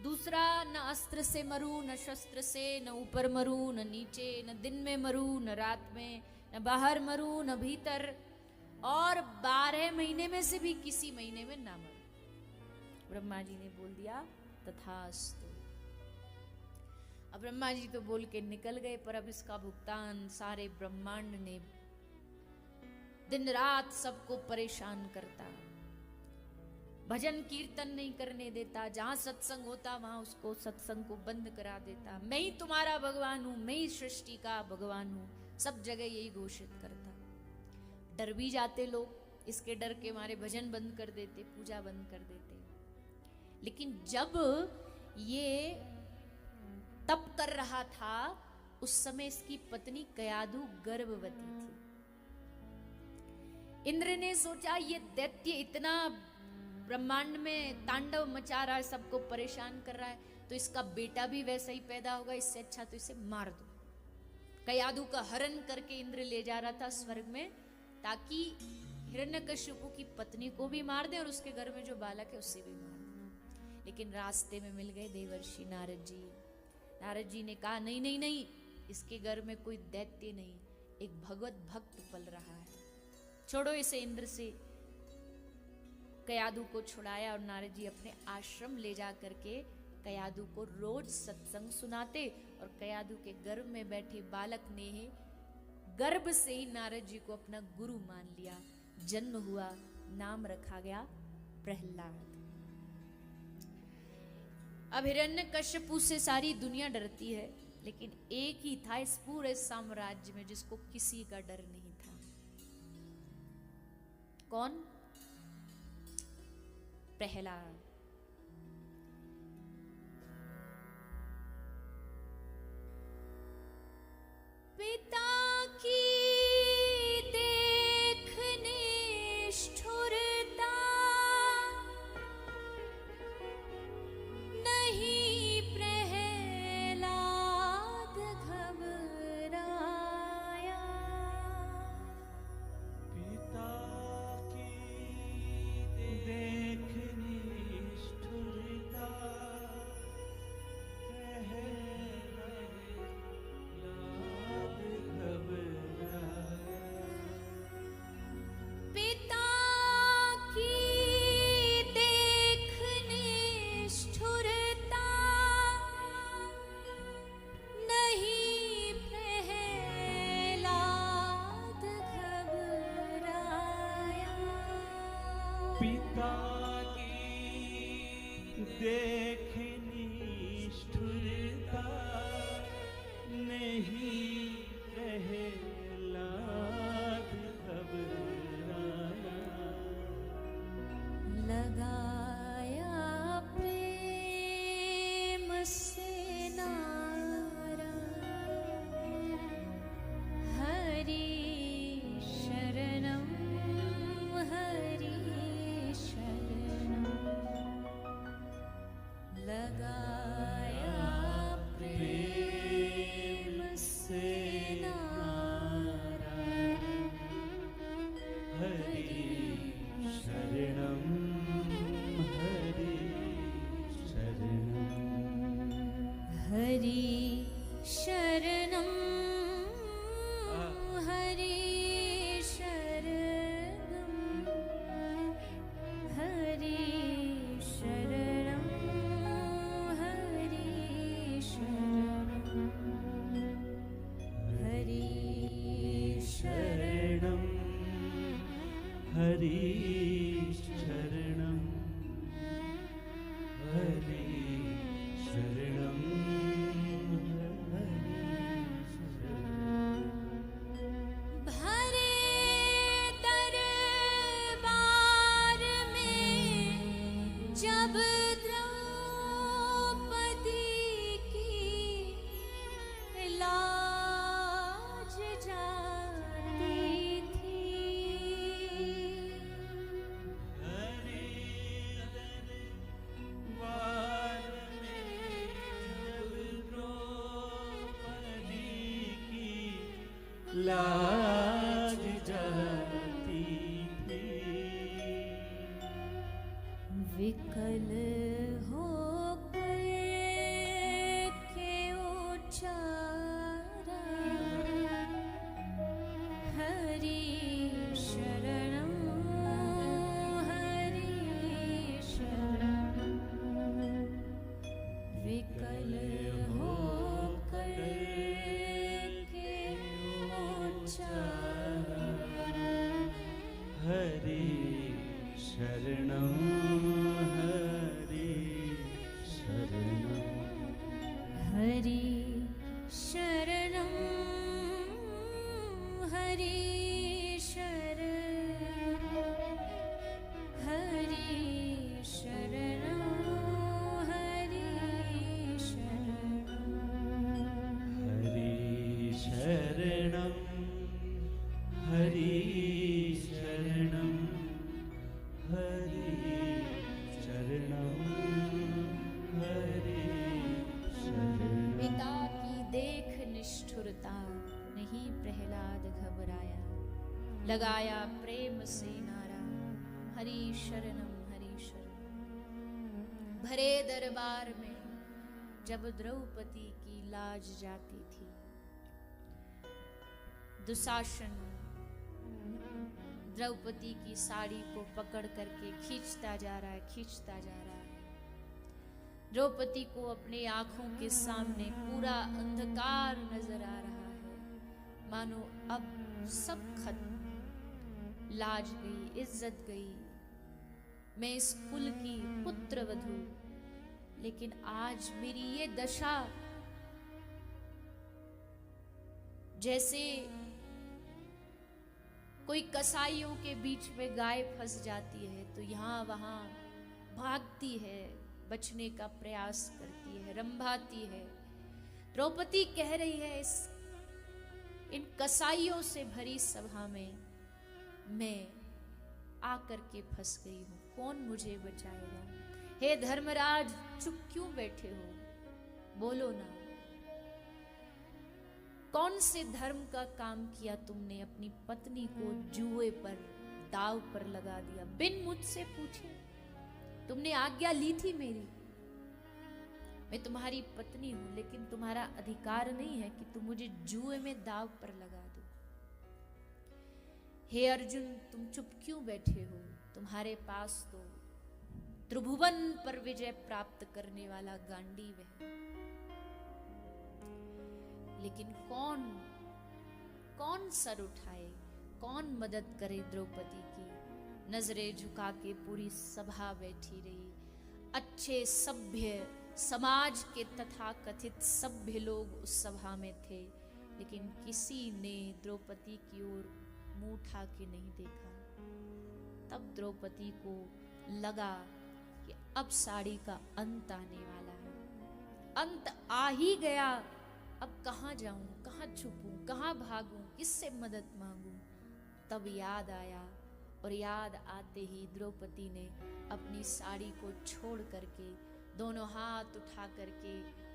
दूसरा, न अस्त्र से मरूं, न शस्त्र से, न ऊपर मरूं, न नीचे, न दिन में मरूं, न रात में, न बाहर मरूं, न भीतर, और 12 महीने में से भी किसी महीने में ना मरूं। ब्रह्मा जी ने बोल दिया तथास्तु। अब ब्रह्मा जी तो बोल के निकल गए, पर अब इसका भुगतान सारे ब्रह्मांड ने दिन रात सबको परेशान करता, भजन कीर्तन नहीं करने देता, जहां सत्संग होता वहां उसको सत्संग को बंद करा देता। मैं ही तुम्हारा भगवान हूं, मैं ही सृष्टि का भगवान हूं, सब जगह यही घोषित करता। डर भी जाते लोग, इसके डर के मारे भजन बंद कर देते, पूजा बंद कर देते। लेकिन जब ये तप कर रहा था उस समय इसकी पत्नी कयाधु गर्भवती थी। इंद्र ने सोचा ये दैत्य इतना ब्रह्मांड में तांडव मचा रहा है, सबको परेशान कर रहा है, तो इसका बेटा भी वैसा ही पैदा होगा, इससे अच्छा तो इसे मार दो। कयाधु का हरण करके इंद्र ले जा रहा था स्वर्ग में, ताकि हिरण्यकशिपु की पत्नी को भी मार दे और उसके घर में जो बालक है उससे भी मार दे। लेकिन रास्ते में मिल गए देवर्षि नारद जी। नारद जी ने कहा नहीं नहीं नहीं, इसके घर में कोई दैत्य नहीं, एक भगवत भक्त पल रहा है, छोड़ो इसे। इंद्र से कयाधु को छुड़ाया और नारद जी अपने आश्रम ले जा करके कयाधु को रोज सत्संग सुनाते और कयाधु के गर्भ में बैठे बालक ने गर्भ से ही नारद जी को अपना गुरु मान लिया। जन्म हुआ, नाम रखा गया प्रहलाद। अब हिरण्यकश्यपु से सारी दुनिया डरती है, लेकिन एक ही था इस पूरे साम्राज्य में जिसको किसी का डर नहीं था। कौन? प्रहलाद। पिता की देख निष्ठुरता, नहीं प्रहलाद घबराया। पिता की देख निष्ठुरता, पिता की देख निष्ठुरता, नहीं प्रहलाद घबराया। पिता की देख निष्ठुरता, नहीं प्रहलाद घबराया। लगाया प्रेम से नारा, हरि शरणम हरि शरणम। लगाया प्रेम से नारा, हरि शरणं हरि शरणं। हरि शरणं हरि शरणं। हरि शरणं हरि शरणं। हरि शरणं हरि शरणं हरि शरणं भरे दरबार में जब द्रौपदी की लाज जाती थी। हरि दरबार में जब द्रौपदी की लाज जाती थी। विकल होकर के उचारा, हरि शरणं हरि शरणं। विकल होकर के उचारा, हरि शरणं हरि शरणं हरि शरणं हरि शरणं। हरि शरणं हरि शरणं। हरि शरणं हरि शरणं हरि शरणं हरि शरणं। पिता की देख निष्ठुरता, नहीं प्रहलाद घबराया। लगाया प्रेम से नारा, हरि शरणम हरि शरणम। भरे दरबार में जब द्रौपदी की लाज जाती थी, दुशासन द्रौपदी की साड़ी को पकड़ करके खींचता जा रहा है, खींचता जा रहा है। द्रौपदी को अपने आंखों के सामने पूरा अंधकार नजर आ रहा है, मानो अब सब खत्म, लाज गई, इज्जत गई, मैं इस कुल की पुत्र वधू, लेकिन आज मेरी ये दशा, जैसे कोई कसाईयों के बीच में गाय फंस जाती है तो यहाँ वहां भागती है, बचने का प्रयास करती है, रंभाती है। द्रौपदी कह रही है, इन कसाईयों से भरी सभा में मैं आकर के फंस गई हूं, कौन मुझे बचाएगा? हे धर्मराज, चुप क्यों बैठे हो? बोलो ना, कौन से धर्म का काम किया तुमने? अपनी पत्नी को जुए पर, दाव पर लगा दिया, बिन मुझसे पूछे। तुमने आज्ञा ली थी मेरी, मैं तुम्हारी पत्नी हूं, लेकिन तुम्हारा अधिकार नहीं है कि तुम मुझे जुए में दाव पर लगा दो। हे अर्जुन, तुम चुप क्यों बैठे हो? तुम्हारे पास तो त्रिभुवन पर विजय प्राप्त करने वाला गांडीव है, लेकिन कौन सर उठाए, कौन मदद करे द्रौपदी की? नजरें झुका के पूरी सभा बैठी रही। अच्छे सभ्य समाज के तथाकथित सभ्य लोग उस सभा में थे, लेकिन किसी ने द्रौपदी की ओर मुंह उठा के नहीं देखा। तब द्रौपदी को लगा कि अब साड़ी का अंत आने वाला है, अंत आ ही गया। अब कहाँ जाऊं, कहाँ छुपूं, कहाँ भागूं, किससे मदद मांगूं? तब याद आया, और याद आते ही द्रौपदी ने अपनी साड़ी को छोड़ करके दोनों हाथ उठा करके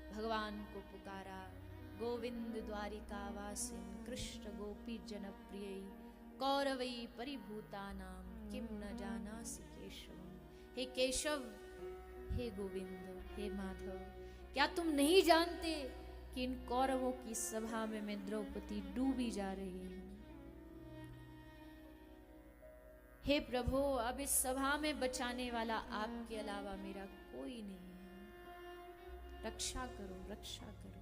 भगवान को पुकारा। गोविंद द्वारिकावासिन कृष्ण गोपी जनप्रिय कौरवई परिभूतानां किम न जानासि केशवम। हे केशव, हे गोविंद, हे माधव, क्या तुम नहीं जानते कि इन कौरवों की सभा में मैं द्रौपदी डूबी जा रही हूं? हे प्रभु, अब इस सभा में बचाने वाला आपके अलावा मेरा कोई नहीं है, रक्षा करो, रक्षा करो।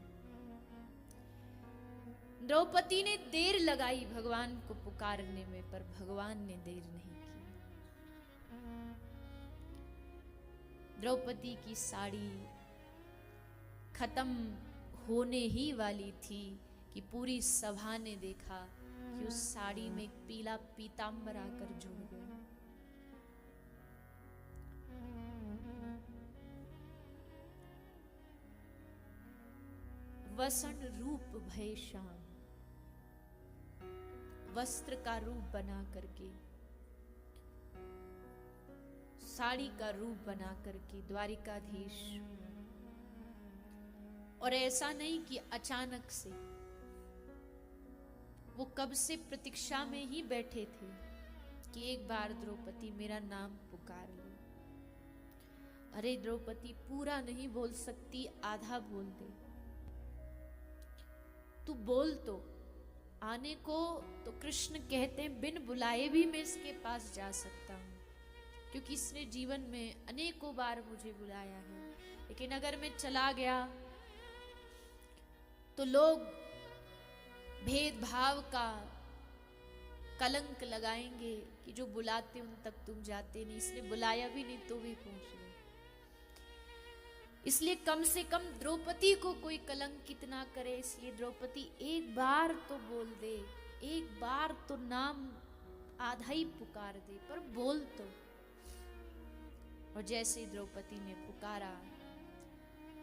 द्रौपदी ने देर लगाई भगवान को पुकारने में, पर भगवान ने देर नहीं की। द्रौपदी की साड़ी खत्म होने ही वाली थी कि पूरी सभा ने देखा कि उस साड़ी में एक पीला पीतांबर आकर जुड़ गया। वसन रूप भय श्याम, वस्त्र का रूप बना करके, साड़ी का रूप बना करके द्वारिकाधीश, और ऐसा नहीं कि अचानक से, वो कब से प्रतीक्षा में ही बैठे थे कि एक बार द्रौपदी मेरा नाम पुकार लो। अरे द्रौपदी, पूरा नहीं बोल सकती, आधा बोल दे। तू बोल तो। आने को तो कृष्ण कहते हैं बिन बुलाए भी मैं इसके पास जा सकता हूं, क्योंकि इसने जीवन में अनेकों बार मुझे बुलाया है। लेकिन अगर मैं चला गया तो लोग भेदभाव का कलंक लगाएंगे कि जो बुलाते उन तक तुम जाते नहीं, इसने बुलाया भी नहीं तो भी पहुंच गए। इसलिए कम से कम द्रौपदी को कोई कलंकित ना करे, इसलिए द्रौपदी एक बार तो बोल दे, एक बार तो नाम आधा ही पुकार दे, पर बोल तो। और जैसे द्रौपदी ने पुकारा,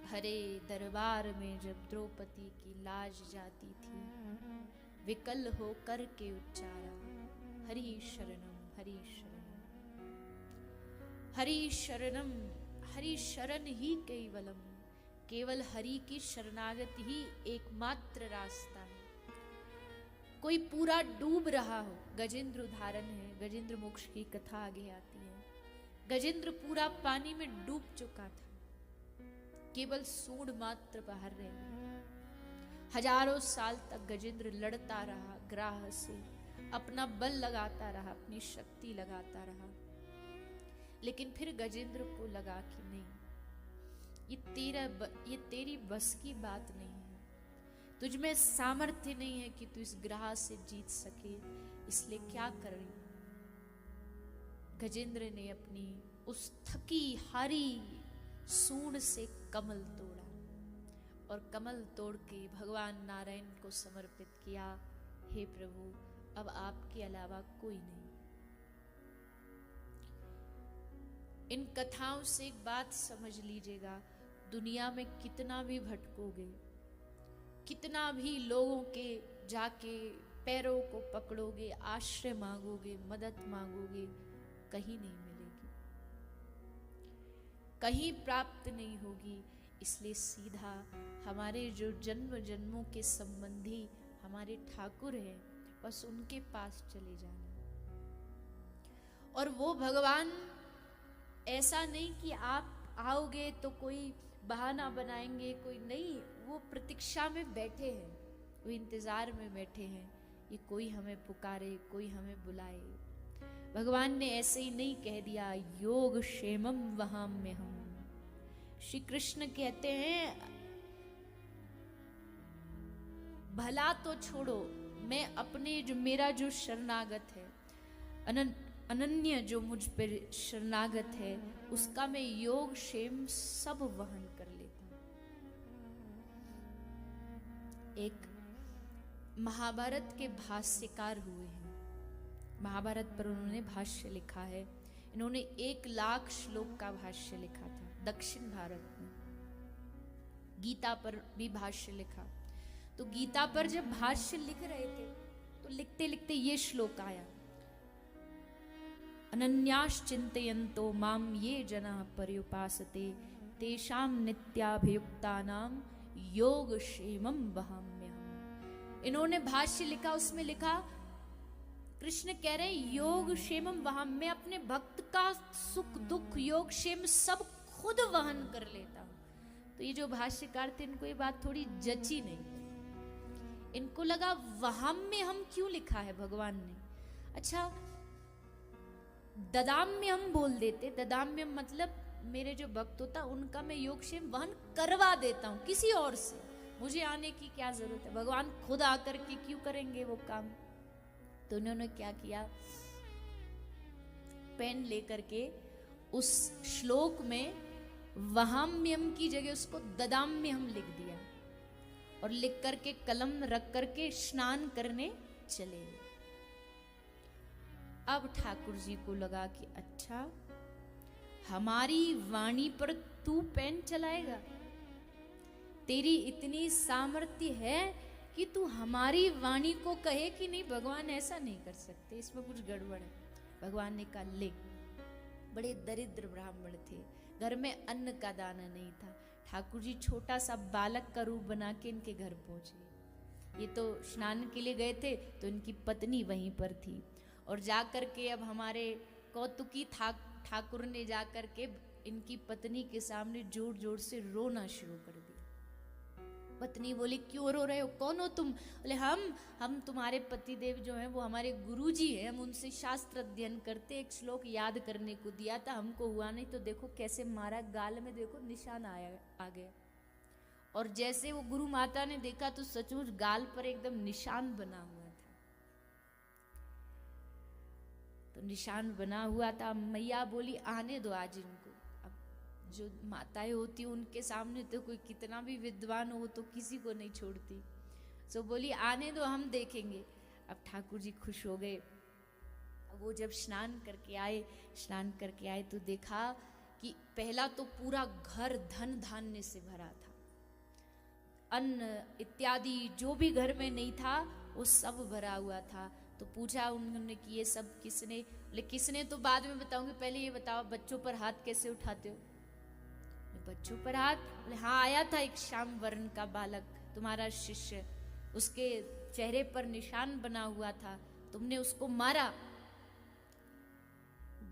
हरे दरबार में जब द्रौपदी की लाज जाती थी, विकल हो करके उच्चारा, हरि शरणम, हरि शरणम, हरि शरणम, हरि शरण ही केवलम। केवल हरि की शरणागति ही एकमात्र रास्ता है। कोई पूरा डूब रहा हो, गजेंद्र उदाहरण है, गजेंद्र मोक्ष की कथा आगे आती है। गजेंद्र पूरा पानी में डूब चुका था, केवल सूंड मात्र बाहर रह गई। हजारों साल तक गजेंद्र लड़ता रहा ग्राह से, अपना बल लगाता रहा, अपनी शक्ति लगाता रहा, लेकिन फिर गजेंद्र को लगा कि नहीं, ये तेरी बस की बात नहीं है, तुझ में सामर्थ्य नहीं है कि तू इस ग्रह से जीत सके, इसलिए क्या करें। गजेंद्र ने अपनी उस थकी हारी सूंड से कमल तोड़ा और कमल तोड़ के भगवान नारायण को समर्पित किया। हे प्रभु, अब आपके अलावा कोई नहीं। इन कथाओं से एक बात समझ लीजिएगा, दुनिया में कितना भी भटकोगे, कितना भी लोगों के जाके पैरों को पकड़ोगे, आश्रय मांगोगे, मदद मांगोगे, कहीं नहीं मिलेगी, कहीं प्राप्त नहीं होगी। इसलिए सीधा हमारे जो जन्म जन्मों के संबंधी हमारे ठाकुर हैं, बस उनके पास चले जाना। और वो भगवान ऐसा नहीं कि आप आओगे तो कोई बहाना बनाएंगे, कोई नहीं, वो प्रतीक्षा में बैठे हैं, वो इंतजार में बैठे हैं, ये कोई हमें पुकारे, कोई हमें बुलाए। भगवान ने ऐसे ही नहीं कह दिया योग क्षेमम वहां में हम। श्री कृष्ण कहते हैं भला तो छोड़ो, मैं अपने जो मेरा जो शरणागत है, अनन्य जो मुझ पर शरणागत है, उसका मैं योग क्षेम सब वहन कर लेता हूं। एक महाभारत के भाष्यकार हुए हैं, महाभारत पर उन्होंने भाष्य लिखा है। इन्होंने 1,00,000 श्लोक का भाष्य लिखा था दक्षिण भारत में। गीता पर भी भाष्य लिखा। तो गीता पर जब भाष्य लिख रहे थे तो लिखते लिखते ये श्लोक आया, अनन्याश्चिन्तयन्तो माम ये जनाः पर्युपासते तेषां नित्याभियुक्तानां योगक्षेमं वहाम्यहम्। इन्होंने भाष्य लिखा, उसमें लिखा कृष्ण कह रहे हैं योगक्षेमं वहां, मैं अपने भक्त का सुख दुख योगक्षेम सब खुद वहन कर लेता हूं। तो ये जो भाष्यकार थे, इनको ये बात थोड़ी जची नहीं। इनको लगा वहां में हम क्यों लिखा है भगवान ने। अच्छा, ददाम्य हम बोल देते, ददाम्य मतलब मेरे जो भक्त होता उनका मैं योगक्षेम वहन करवा देता हूं किसी और से, मुझे आने की क्या जरूरत है, भगवान खुद आकर के क्यों करेंगे वो काम। तो उन्होंने क्या किया, पेन लेकर के उस श्लोक में वहाम्यम की जगह उसको ददाम्यम लिख दिया और लिख करके कलम रख करके स्नान करने चले गए। अब ठाकुर जी को लगा कि अच्छा, हमारी वाणी पर तू पेन चलाएगा, तेरी इतनी सामर्थ्य है कि तू हमारी वाणी को कहे कि नहीं, भगवान ऐसा नहीं कर सकते, इसमें कुछ गड़बड़ है। भगवान ने कहा ले। बड़े दरिद्र ब्राह्मण थे, घर में अन्न का दाना नहीं था। ठाकुर जी छोटा सा बालक का रूप बना के इनके घर पहुंचे। ये तो स्नान के लिए गए थे, तो इनकी पत्नी वहीं पर थी। और जाकर के अब हमारे कौतुकी ठाकुर ने जाकर के इनकी पत्नी के सामने जोर जोर से रोना शुरू कर दिया। पत्नी बोली क्यों रो रहे हो, कौन हो तुम? बोले हम तुम्हारे पतिदेव जो हैं वो हमारे गुरुजी हैं, हम उनसे शास्त्र अध्ययन करते, एक श्लोक याद करने को दिया था, हमको हुआ नहीं, तो देखो कैसे मारा, गाल में देखो निशान आ गया। और जैसे वो गुरु माता ने देखा तो सचमुच गाल पर एकदम निशान बना हुआ था। तो निशान बना हुआ था। मैया बोली आने दो आज इनको। अब जो माताएं होती उनके सामने तो कोई कितना भी विद्वान हो तो किसी को नहीं छोड़ती। सो बोली आने दो, हम देखेंगे। अब ठाकुर जी खुश हो गए। वो जब स्नान करके आए तो देखा कि पहला तो पूरा घर धन धान्य से भरा था, अन्न इत्यादि जो भी घर में नहीं था वो सब भरा हुआ था। तो पूछा उन्होंने कि ये सब किसने? बोले किसने तो बाद में बताऊंगी, पहले ये बताओ बच्चों पर हाथ कैसे उठाते हो? बच्चों पर हाथ? बोले हाँ, आया था एक श्याम वर्ण का बालक, तुम्हारा शिष्य, उसके चेहरे पर निशान बना हुआ था, तुमने उसको मारा।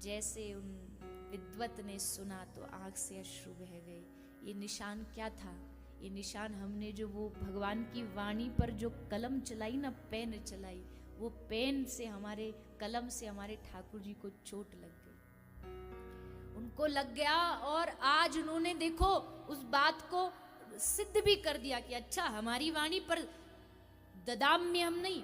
जैसे उन विद्वत ने सुना तो आंख से अश्रु बह गए। ये निशान क्या था? ये निशान हमने जो वो भगवान की वाणी पर जो कलम चलाई ना, पेन चलाई, वो पेन से हमारे कलम से हमारे ठाकुर जी को चोट लग गई। उनको लग गया और आज उन्होंने देखो उस बात को सिद्ध भी कर दिया कि अच्छा हमारी वाणी पर ददाम्य हम नहीं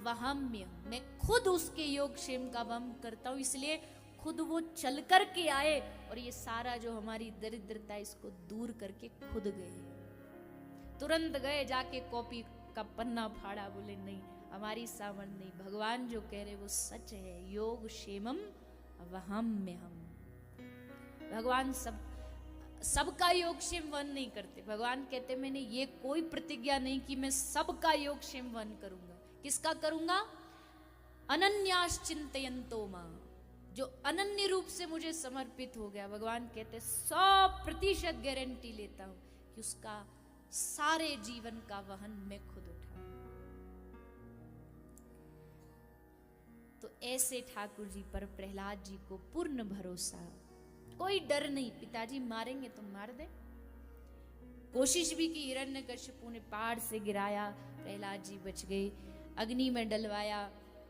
वहाम्य, मैं खुद उसके योग क्षेम का वम करता हूं, इसलिए खुद वो चल कर के आए और ये सारा जो हमारी दरिद्रता इसको दूर करके खुद गए। तुरंत गए जाके कॉपी का पन्ना फाड़ा, बोले नहीं हमारी सामर्थ्य नहीं, भगवान जो कह रहे वो सच है, योग क्षेमम वहाम्य हम। भगवान सबका योगक्षेम वन नहीं करते। भगवान कहते मैंने ये कोई प्रतिज्ञा नहीं कि मैं सबका योगक्षेम वन करूंगा। किसका करूंगा? अनन्याश्चिंतयन्तो मां, जो अनन्य रूप से मुझे समर्पित हो गया। भगवान कहते 100% गारंटी लेता हूं कि उसका सारे जीवन का वहन मैं खुद उठाऊं। तो ऐसे ठाकुर जी पर प्रहलाद जी को पूर्ण भरोसा, कोई डर नहीं। पिताजी मारेंगे तो मार दे। कोशिश भी की, हिरण्यकश्यपु ने पहाड़ से गिराया, प्रहलाद जी बच गए। अग्नि में डलवाया,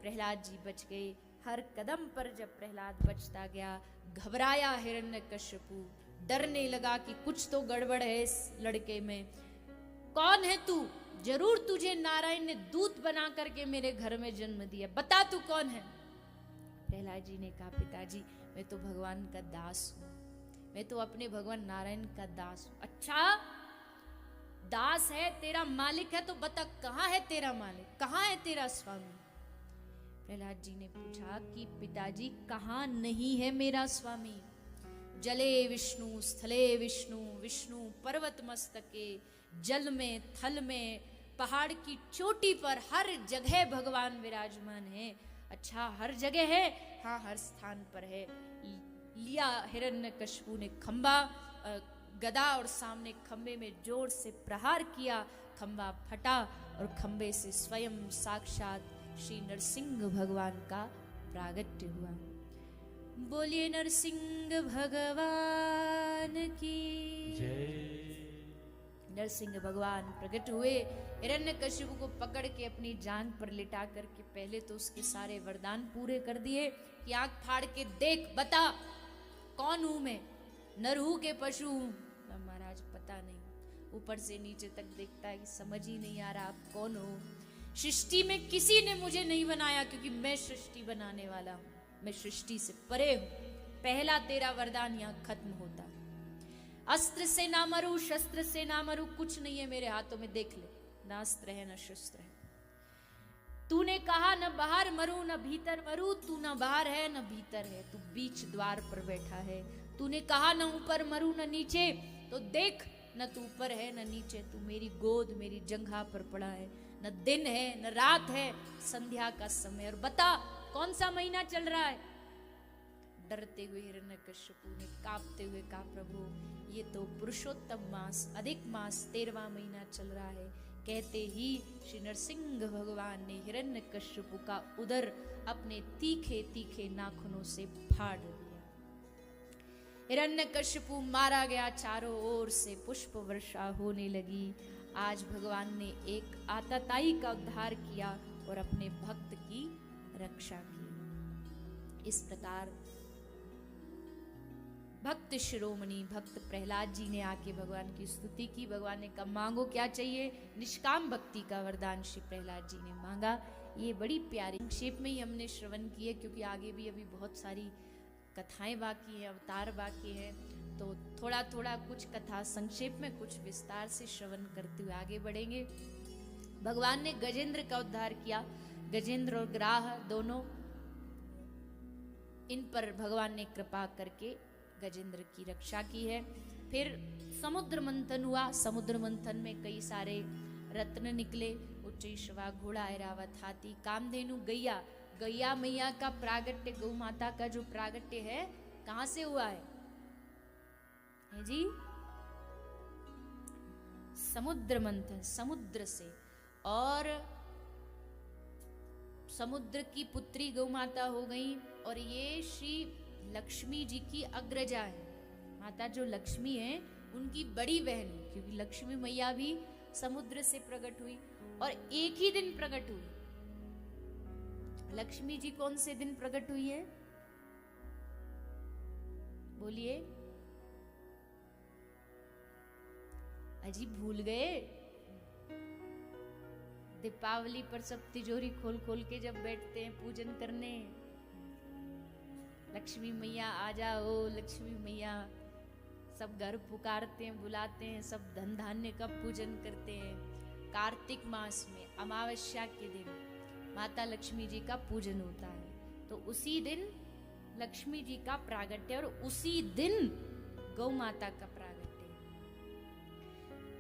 प्रहलाद जी बच गए। हर कदम पर जब प्रहलाद बचता गया, घबराया हिरण्यकश्यपु, डरने लगा कि कुछ तो गड़बड़ है इस लड़के में। कौन है तू? जरूर तुझे नारायण ने दूत बना करके मेरे घर में जन्म दिया, बता तू कौन है? प्रहलाद जी ने कहा पिताजी मैं तो भगवान का दास हूं, मैं तो अपने भगवान नारायण का दास हूं। अच्छा दास है, तेरा मालिक है तो बता कहां है तेरा मालिक, कहां है तेरा स्वामी? प्रहलाद जी ने पूछा कि पिताजी कहां नहीं है मेरा स्वामी? जले विष्णु, स्थले विष्णु, विष्णु पर्वत मस्तके, जल में, थल में, पहाड़ की चोटी पर, हर जगह भगवान विराजमान है। अच्छा हर जगह है? हाँ हर स्थान पर है। लिया हिरण्यकश्यपु ने खंबा, गदा और सामने खंबे में जोर से प्रहार किया, खंबा फटा और खंबे से स्वयं साक्षात श्री नरसिंह भगवान का प्रागट्य हुआ। बोलिए नरसिंह भगवान की जय। नरसिंह भगवान प्रकट हुए, हिरण्यकश्यपु को पकड़ के अपनी जांघ पर लिटा करके पहले तो उसके सारे वरदान पूरे कर दिए कि आंख फाड़ के देख, बता कौन हूं मैं? नर हूं के पशु हूं? महाराज पता नहीं। ऊपर से नीचे तक देखता है कि समझ ही नहीं आ रहा आप कौन हो। सृष्टि में किसी ने मुझे नहीं बनाया क्योंकि मैं सृष्टि बनाने वाला हूं, मैं सृष्टि से परे हूं। पहला तेरा वरदान यहां खत्म होता। अस्त्र से ना मरू, शस्त्र से ना मरू, कुछ नहीं है मेरे हाथों में, देख ले, ना अस्त्र है ना शस्त्र है। तूने कहा न बाहर मरू न भीतर मरू, तू न बाहर है न भीतर है, तू बीच द्वार पर बैठा है। तूने कहा न ऊपर मरू न नीचे, तो देख न तू ऊपर है न नीचे, तू मेरी गोद मेरी जंघा पर पड़ा है। न दिन है न रात है, संध्या का समय। और बता कौन सा महीना चल रहा है? डरते हुए हिरण्यकश्यपु ने कांपते हुए कहा प्रभु ये तो पुरुषोत्तम मास, अधिक मास 13वां महीना चल रहा है। कहते ही श्री नरसिंह भगवान ने हिरण्यकश्यपु का उदर अपने तीखे तीखे नाखूनों से फाड़ दिया। हिरण्यकश्यपु मारा गया, चारों ओर से पुष्प वर्षा होने लगी। आज भगवान ने एक आतताई का उद्धार किया और अपने भक्त की रक्षा की। इस प्रकार भक्त शिरोमणि भक्त प्रहलाद जी ने आके भगवान की स्तुति की। भगवान ने कहा मांगो क्या चाहिए? निष्काम भक्ति का वरदान श्री प्रहलाद जी ने मांगा। ये बड़ी प्यारी संक्षेप में ही हमने श्रवण किए, क्योंकि आगे भी अभी बहुत सारी कथाएं बाकी हैं, अवतार बाकी हैं, तो थोड़ा थोड़ा कुछ कथा संक्षेप में कुछ विस्तार से श्रवण करते हुए आगे बढ़ेंगे। भगवान ने गजेंद्र का उद्धार किया। गजेंद्र और ग्राह दोनों, इन पर भगवान ने कृपा करके गजेंद्र की रक्षा की है। फिर समुद्र मंथन हुआ। समुद्र मंथन में कई सारे रत्न निकले, उच्चैश्रवा, घोड़ा, ऐरावत, हाथी, कामधेनु, गैया। गैया मैया का प्रागट्य, गौ माता का जो प्रागट्य है कहां से हुआ है जी? समुद्र मंथन, समुद्र से। और समुद्र की पुत्री गौ माता हो गई। और ये श्री लक्ष्मी जी की अग्रजा है। माता जो लक्ष्मी है उनकी बड़ी बहन है, क्योंकि लक्ष्मी मैया भी समुद्र से प्रकट हुई और एक ही दिन प्रकट हुई। लक्ष्मी जी कौन से दिन प्रकट हुई है? बोलिए, अजी भूल गए? दीपावली पर सब तिजोरी खोल खोल के जब बैठते हैं पूजन करने, लक्ष्मी मैया आ जाओ, लक्ष्मी मैया, सब घर पुकारते हैं, बुलाते हैं, सब धन धान्य का पूजन करते हैं। कार्तिक मास में अमावस्या के दिन माता लक्ष्मी जी का पूजन होता है, तो उसी दिन लक्ष्मी जी का प्रागट्य और उसी दिन गौ माता का प्रागट्य।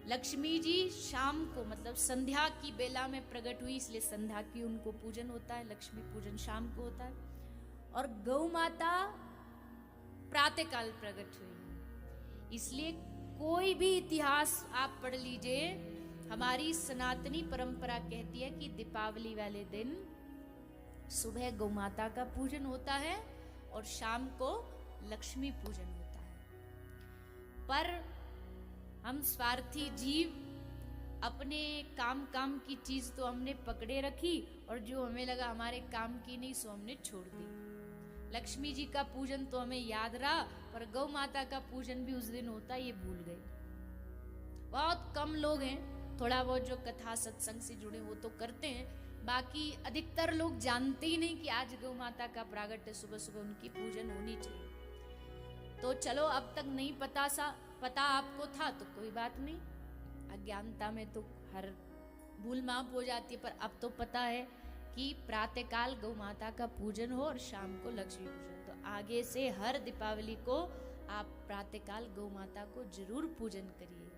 लक्ष्मी जी शाम को मतलब संध्या की बेला में प्रकट हुई, इसलिए संध्या की उनको पूजन होता है, लक्ष्मी पूजन शाम को होता है। और गौ माता प्रातःकाल प्रकट हुई, इसलिए कोई भी इतिहास आप पढ़ लीजिए, हमारी सनातनी परंपरा कहती है कि दीपावली वाले दिन सुबह गौ माता का पूजन होता है और शाम को लक्ष्मी पूजन होता है। पर हम स्वार्थी जीव अपने काम की चीज तो हमने पकड़े रखी, और जो हमें लगा हमारे काम की नहीं सो हमने छोड़ दी। लक्ष्मी जी का पूजन तो हमें याद रहा, पर गौ माता का पूजन भी उस दिन होता है, ये भूल गए। बहुत कम लोग हैं, थोड़ा बहुत जो कथा सत्संग से जुड़े वो तो करते हैं, बाकी अधिकतर लोग जानते ही नहीं कि आज गौ माता का प्रागट्य, सुबह सुबह उनकी पूजन होनी चाहिए। तो चलो, अब तक नहीं पता आपको था तो कोई बात नहीं, अज्ञानता में तो हर भूल माफ हो जाती है, पर अब तो पता है कि प्रातःकाल गौ माता का पूजन हो और शाम को लक्ष्मी पूजन। तो आगे से हर दीपावली को आप प्रातःकाल गौ माता को जरूर पूजन करिए।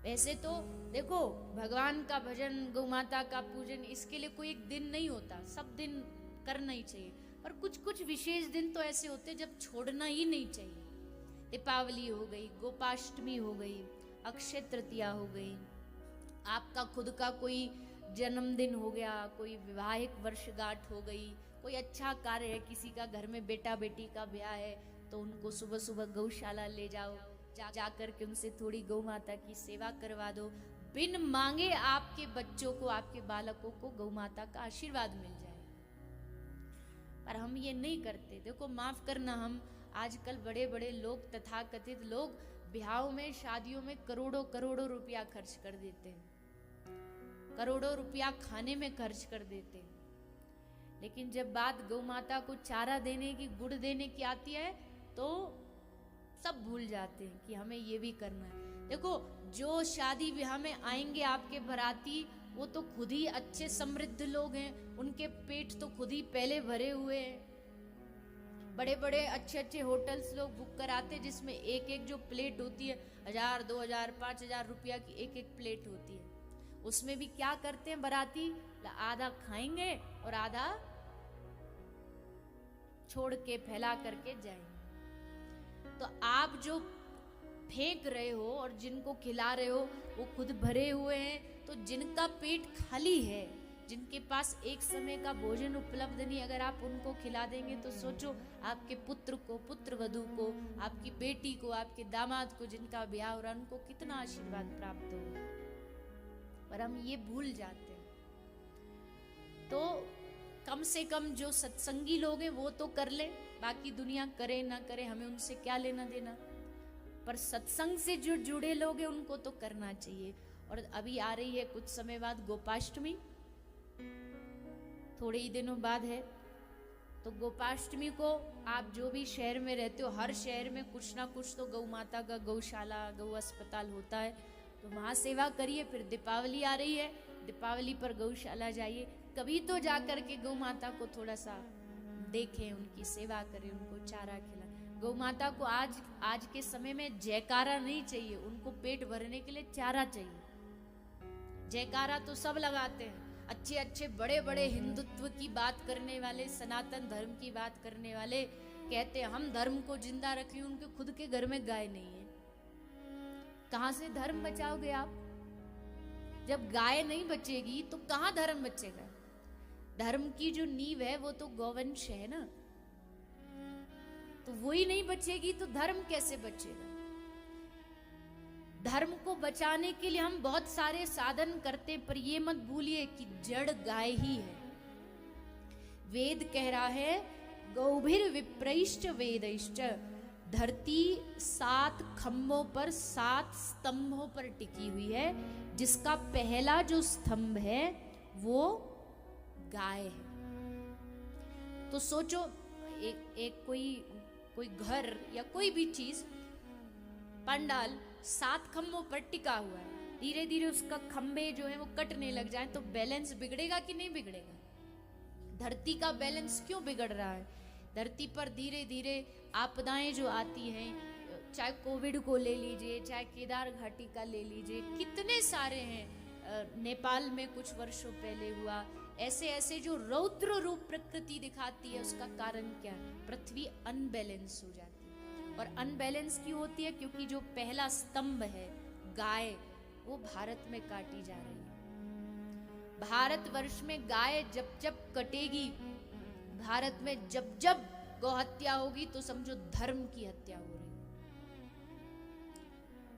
वैसे तो देखो, भगवान का भजन, गौ माता का पूजन, इसके लिए कोई एक दिन नहीं होता, सब दिन करना ही चाहिए, पर कुछ कुछ विशेष दिन तो ऐसे होते हैं जब छोड़ना ही नहीं चाहिए। दीपावली हो गई, गोपाष्टमी हो गई, अक्षय तृतीया हो गई, आपका खुद का कोई जन्मदिन हो गया, कोई विवाहिक वर्षगांठ हो गई, कोई अच्छा कार्य है, किसी का घर में बेटा बेटी का ब्याह है, तो उनको सुबह सुबह गौशाला ले जाओ, जाकर के उनसे थोड़ी गौ माता की सेवा करवा दो। बिन मांगे आपके बच्चों को, आपके बालकों को गौ माता का आशीर्वाद मिल जाए, पर हम ये नहीं करते। देखो, माफ करना, हम आजकल बड़े बड़े लोग, तथाकथित लोग, ब्याहों में, शादियों में करोड़ों करोड़ों रुपया खर्च कर देते हैं, करोड़ों रुपया खाने में खर्च कर देते हैं, लेकिन जब बात गौ माता को चारा देने की, गुड़ देने की आती है, तो सब भूल जाते हैं कि हमें ये भी करना है। देखो, जो शादी ब्याह में आएंगे आपके बाराती, वो तो खुद ही अच्छे समृद्ध लोग हैं, उनके पेट तो खुद ही पहले भरे हुए हैं। बड़े बड़े अच्छे अच्छे होटल्स लोग बुक कराते, जिसमें एक एक जो प्लेट होती है 1000, 2000, 5000 रुपया की एक एक प्लेट होती है। उसमें भी क्या करते हैं बाराती, आधा खाएंगे और आधा छोड़ के फैला करके जाएंगे। तो आप जो फेंक रहे हो और जिनको खिला रहे हो वो खुद भरे हुए हैं, तो जिनका पेट खाली है, जिनके पास एक समय का भोजन उपलब्ध नहीं, अगर आप उनको खिला देंगे तो सोचो आपके पुत्र को, पुत्र वधू को, आपकी बेटी को, आपके दामाद को, जिनका ब्याह हो रहा है, उनको कितना आशीर्वाद प्राप्त होगा। पर हम ये भूल जाते हैं। तो कम से कम जो सत्संगी लोग हैं वो तो कर ले, बाकी दुनिया करे ना करे, हमें उनसे क्या लेना देना, पर सत्संग से जो जुड़े लोग हैं उनको तो करना चाहिए। और अभी आ रही है कुछ समय बाद गोपाष्टमी, थोड़े ही दिनों बाद है, तो गोपाष्टमी को आप जो भी शहर में रहते हो, हर शहर में कुछ ना कुछ तो गौ माता का गौशाला, गौ अस्पताल होता है, तो वहाँ सेवा करिए। फिर दीपावली आ रही है, दीपावली पर गौशाला जाइए, कभी तो जाकर के गौ माता को थोड़ा सा देखें, उनकी सेवा करें, उनको चारा खिलाएं। गौ माता को आज के समय में जयकारा नहीं चाहिए, उनको पेट भरने के लिए चारा चाहिए। जयकारा तो सब लगाते हैं, अच्छे अच्छे बड़े बड़े हिंदुत्व की बात करने वाले, सनातन धर्म की बात करने वाले कहते हैं हम धर्म को जिंदा रखें, उनके खुद के घर में गाय नहीं है। कहां से धर्म बचाओगे आप? जब गाय नहीं बचेगी तो कहां धर्म बचेगा? धर्म की जो नींव है वो तो गौवंश है ना, तो वही नहीं बचेगी तो धर्म कैसे बचेगा? धर्म को बचाने के लिए हम बहुत सारे साधन करते हैं, पर ये मत भूलिए कि जड़ गाय ही है। वेद कह रहा है गौभिर विप्रैश्च वेदैश्च धरती 7 खम्भों पर 7 स्तंभों पर टिकी हुई है, जिसका पहला जो स्तंभ है वो गाय है। तो सोचो एक कोई घर या कोई भी चीज, पंडाल 7 खम्भों पर टिका हुआ है, धीरे धीरे उसका खंभे जो है वो कटने लग जाए तो बैलेंस बिगड़ेगा कि नहीं बिगड़ेगा? धरती का बैलेंस क्यों बिगड़ रहा है? धरती पर धीरे धीरे आपदाएं जो आती हैं, चाहे कोविड को ले लीजिए, चाहे केदार घाटी का ले लीजिए, कितने सारे हैं, नेपाल में कुछ वर्षों पहले हुआ, ऐसे ऐसे जो रौद्र रूप प्रकृति दिखाती है, उसका कारण क्या है? पृथ्वी अनबैलेंस हो जाती है। और अनबैलेंस क्यों होती है? क्योंकि जो पहला स्तंभ है गाय, वो भारत में काटी जा रही है। भारतवर्ष में गाय जब जब कटेगी, भारत में जब जब गौहत्या होगी, तो समझो धर्म की हत्या हो रही है।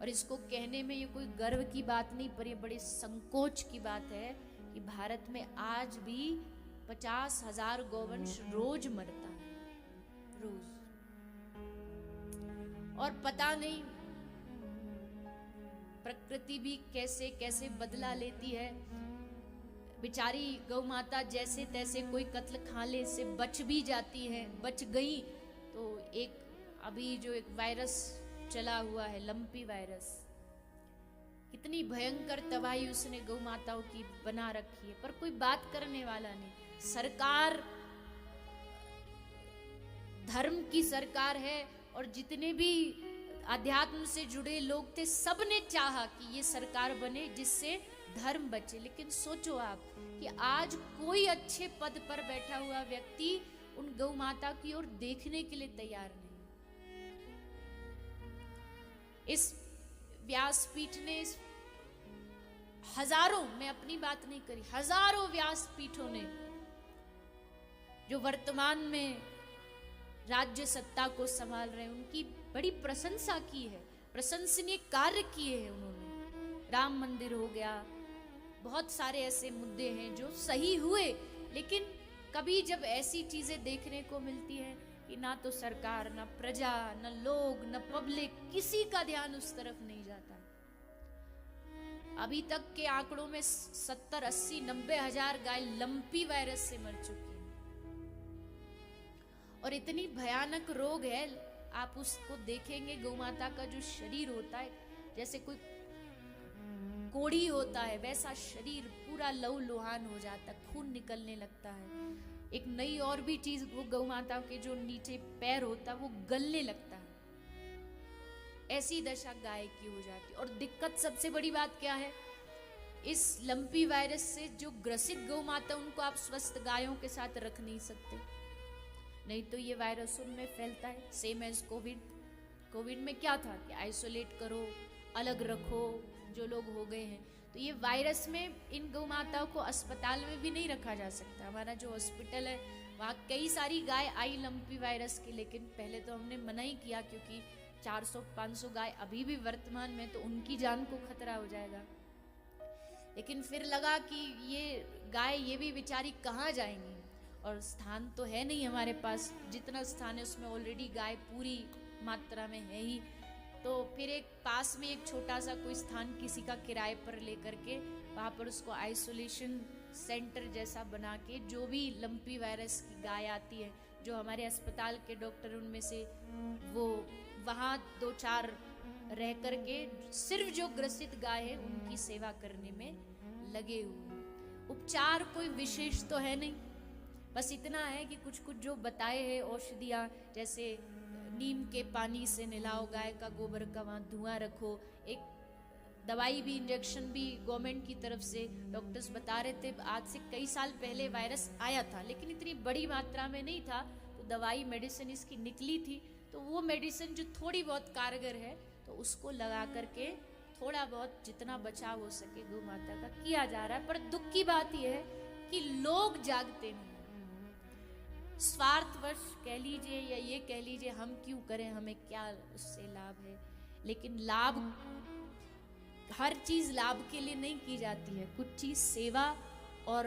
और इसको कहने में ये कोई गर्व की बात नहीं, पर ये बड़े संकोच की बात है कि भारत में आज भी 50,000 गौवंश रोज मरता है, रोज। और पता नहीं प्रकृति भी कैसे कैसे बदला लेती है। बेचारी गौ माता जैसे तैसे कोई कत्ल खाने से बच भी जाती है, बच गई तो एक अभी जो एक वायरस चला हुआ है, लंपी वायरस, कितनी भयंकर तबाही उसने गौ माताओं की बना रखी है, पर कोई बात करने वाला नहीं। सरकार धर्म की सरकार है, और जितने भी अध्यात्म से जुड़े लोग थे, सबने चाहा कि ये सरकार बने जिससे धर्म बचे। लेकिन सोचो आप कि आज कोई अच्छे पद पर बैठा हुआ व्यक्ति उन गौ माता की ओर देखने के लिए तैयार नहीं। इस व्यासपीठ ने हजारों, मैं अपनी बात नहीं करी, हजारों व्यासपीठों ने जो वर्तमान में राज्य सत्ता को संभाल रहे हैं, उनकी बड़ी प्रशंसा की है, प्रशंसनीय कार्य किए हैं उन्होंने। राम मंदिर हो गया, बहुत सारे ऐसे मुद्दे हैं जो सही हुए, लेकिन कभी जब ऐसी चीजें देखने को मिलती हैं कि ना तो सरकार, ना प्रजा, ना लोग, ना पब्लिक, किसी का ध्यान उस तरफ नहीं जाता। अभी तक के आंकड़ों में 70, 80, 90 हजार गाय लंपी वायरस से मर चुकी हैं। और इतनी भयानक रोग है, आप उसको देखेंगे, गौ माता का जो शरीर होता है जैसे कोई कोड़ी होता है, वैसा शरीर पूरा लहूलुहान हो जाता है, खून निकलने लगता है। एक नई और भी चीज, वो गौ माता के जो नीचे पैर होता है वो गलने लगता है। ऐसी दशा गाय की हो जाती है। और दिक्कत सबसे बड़ी बात क्या है, इस लंपी वायरस से जो ग्रसित गौ माता, उनको आप स्वस्थ गायों के साथ रख नहीं सकते, नहीं तो ये वायरस उनमें फैलता है। सेम एज कोविड में क्या था कि आइसोलेट करो, अलग रखो जो लोग हो गए हैं। तो ये वायरस में इन गौ माताओं को अस्पताल में भी नहीं रखा जा सकता। हमारा जो हॉस्पिटल है वहाँ कई सारी गाय आई लंपी वायरस की, लेकिन पहले तो हमने मना ही किया क्योंकि 400-500 गाय अभी भी वर्तमान में, तो उनकी जान को खतरा हो जाएगा। लेकिन फिर लगा कि ये गाय, ये भी बेचारी कहाँ जाएंगी, और स्थान तो है नहीं हमारे पास, जितना स्थान है उसमें ऑलरेडी गाय पूरी मात्रा में है ही। तो फिर एक पास में एक छोटा सा कोई स्थान किसी का किराए पर लेकर के वहाँ पर उसको आइसोलेशन सेंटर जैसा बना के, जो भी लंपी वायरस की गाय आती है, जो हमारे अस्पताल के डॉक्टर उनमें से वो वहाँ 2-4 रह करके सिर्फ जो ग्रसित गाय है उनकी सेवा करने में लगे हुए। उपचार कोई विशेष तो है नहीं, बस इतना है कि कुछ कुछ जो बताए हैं औषधियाँ, जैसे नीम के पानी से नहलाओ, गाय का गोबर का वहाँ धुआं रखो, एक दवाई भी, इंजेक्शन भी गवर्नमेंट की तरफ से डॉक्टर्स बता रहे थे। आज से कई साल पहले वायरस आया था, लेकिन इतनी बड़ी मात्रा में नहीं था, तो दवाई मेडिसिन इसकी निकली थी। तो वो मेडिसिन जो थोड़ी बहुत कारगर है, तो उसको लगा करके थोड़ा बहुत जितना बचाव हो सके गौ माता का किया जा रहा है। पर दुख की बात यह है कि लोग जागते नहीं, स्वार्थवश कह लीजिए या ये कह लीजिए, हम क्यों करें, हमें क्या उससे लाभ है। लेकिन लाभ, हर चीज लाभ के लिए नहीं की जाती है, कुछ चीज सेवा और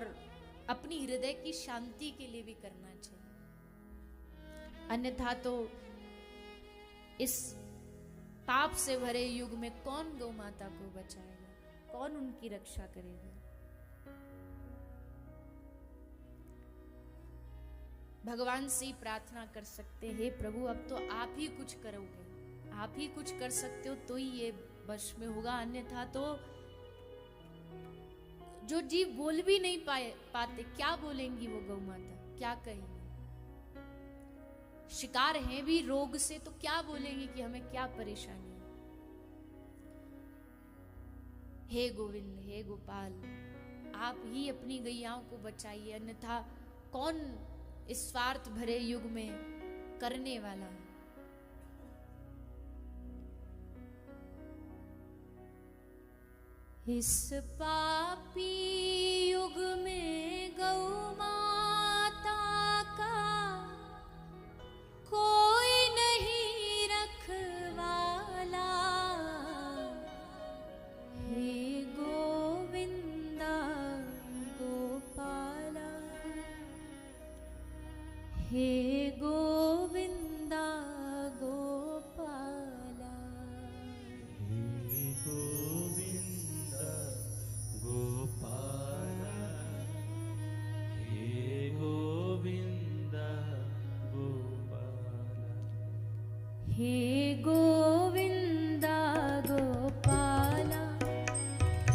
अपनी हृदय की शांति के लिए भी करना चाहिए। अन्यथा तो इस पाप से भरे युग में कौन गौ माता को बचाएगा, कौन उनकी रक्षा करेगा। भगवान से ही प्रार्थना कर सकते हैं, हे प्रभु अब तो आप ही कुछ करोगे, आप ही कुछ कर सकते हो तो ही ये वश में होगा, अन्यथा तो जो जीव बोल भी नहीं पाते, क्या बोलेंगी वो गौ माता, क्या कहेंगी। शिकार हैं भी रोग से तो क्या बोलेंगे कि हमें क्या परेशानी है। हे गोविंद, हे गोपाल, आप ही अपनी गैयाओं को बचाइए, अन्यथा कौन इस स्वार्थ भरे युग में करने वाला है। इस पापी युग में गौ माता का कोई नहीं रखवाला, हे गोविंदा गोपाला, हे गोविंदा गोपाला, हे गोविंदा गोपाला, हे गोविंदा गोपाला, हे गोविंदा गोपाला,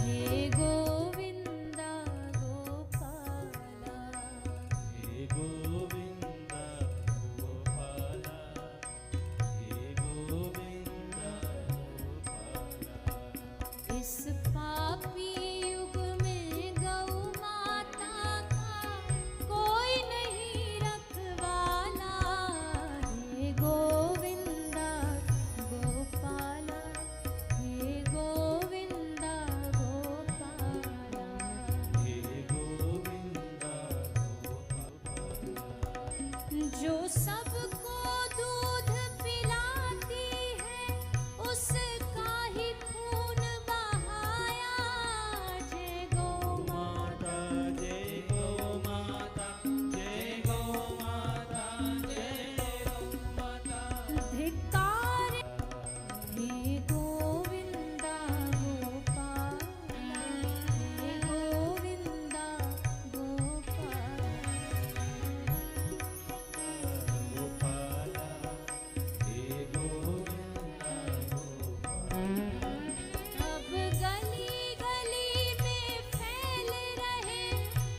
हे गोविंदा गोपाला, हे गोविंदा गोपाला, हे गोविंदा गोपाला। इस पापी युग में गौ माता का कोई नहीं रखवाला, हे गोविंदा गोपाला, हे गोविंदा गोपाला, हे गोविंदा गोपाला। जो सबको दूध पिलाती है उसका ही खून बहाया, जय गौ माता जय गौ माता, जय गौ माता, जय गौ माता। धिक्कार, हे गोविंदा गोपाला, हे गोविंदा गोपाला, गोपाला, हे गोविंदा गोपाला। अब गली गली में फैल रहे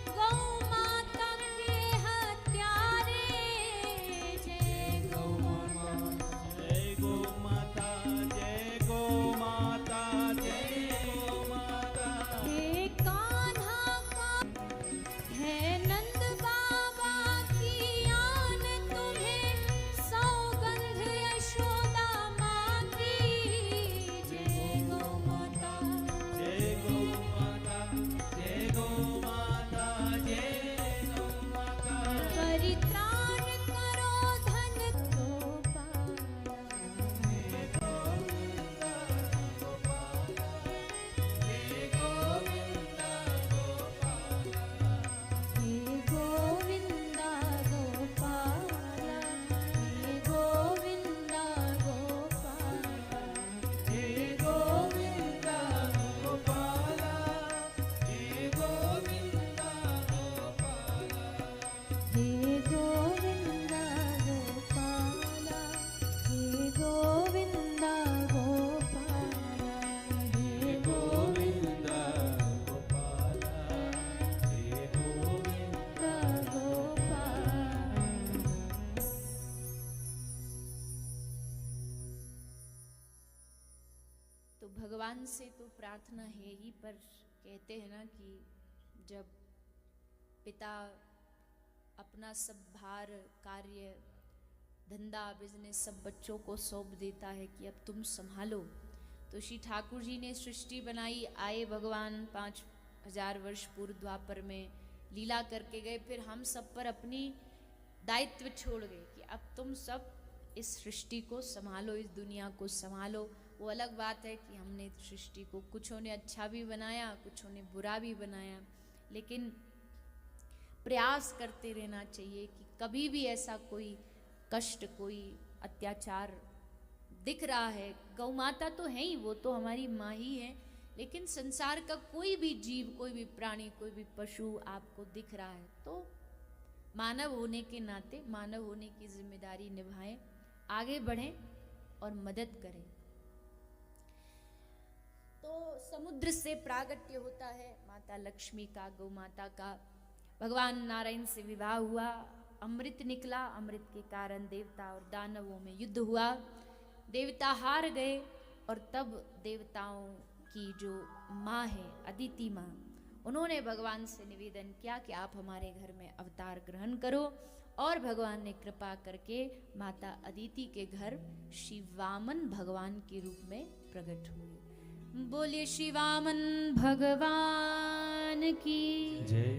गौ माता के हत्यारे, जय गौ माता, जय गौ माता, जय गौ माता, जय गौ माता। हे कान्हा का है नंद बाबा की आन, तुम्हें सौगंध यशोदा माँ की, जय गौ माता, जय गौ माता, जय गौ माता, जय गौ माता। परित्राण करो धन गोपाला, हे गोविंदा गोपाला, हे गोविंदा गोपाला, हे गोविंदा गोपाला, हे गोविंदा गोपाला, हे गोविंदा गोपाला, हे गोविंदा गोपाला। हे गोविंदा गोपाला, हे गोविंदा गोपाला, हे गोविंदा गोपाला, हे गोविंदा गोपाला। तो भगवान से तो प्रार्थना है ही, पर कहते हैं ना कि जब पिता अपना सब भार, कार्य, धंधा, बिजनेस सब बच्चों को सौंप देता है कि अब तुम संभालो, तो श्री ठाकुर जी ने सृष्टि बनाई, आए भगवान 5000 वर्ष पूर्व द्वापर में लीला करके गए, फिर हम सब पर अपनी दायित्व छोड़ गए कि अब तुम सब इस सृष्टि को संभालो, इस दुनिया को संभालो। वो अलग बात है कि हमने सृष्टि को कुछों ने अच्छा भी बनाया, कुछों ने बुरा भी बनाया, लेकिन प्रयास करते रहना चाहिए कि कभी भी ऐसा कोई कष्ट, कोई अत्याचार दिख रहा है, गौ माता तो है ही, वो तो हमारी माँ ही है, लेकिन संसार का कोई भी जीव, कोई भी प्राणी, कोई भी पशु आपको दिख रहा है तो मानव होने के नाते, मानव होने की जिम्मेदारी निभाएं, आगे बढ़ें और मदद करें। तो समुद्र से प्रागट्य होता है माता लक्ष्मी का, गौ माता का। भगवान नारायण से विवाह हुआ, अमृत निकला, अमृत के कारण देवता और दानवों में युद्ध हुआ, देवता हार गए और तब देवताओं की जो माँ है अदिति माँ, उन्होंने भगवान से निवेदन किया कि आप हमारे घर में अवतार ग्रहण करो, और भगवान ने कृपा करके माता अदिति के घर श्री वामन भगवान के रूप में प्रकट हुए। बोलिए श्री वामन भगवान की जय।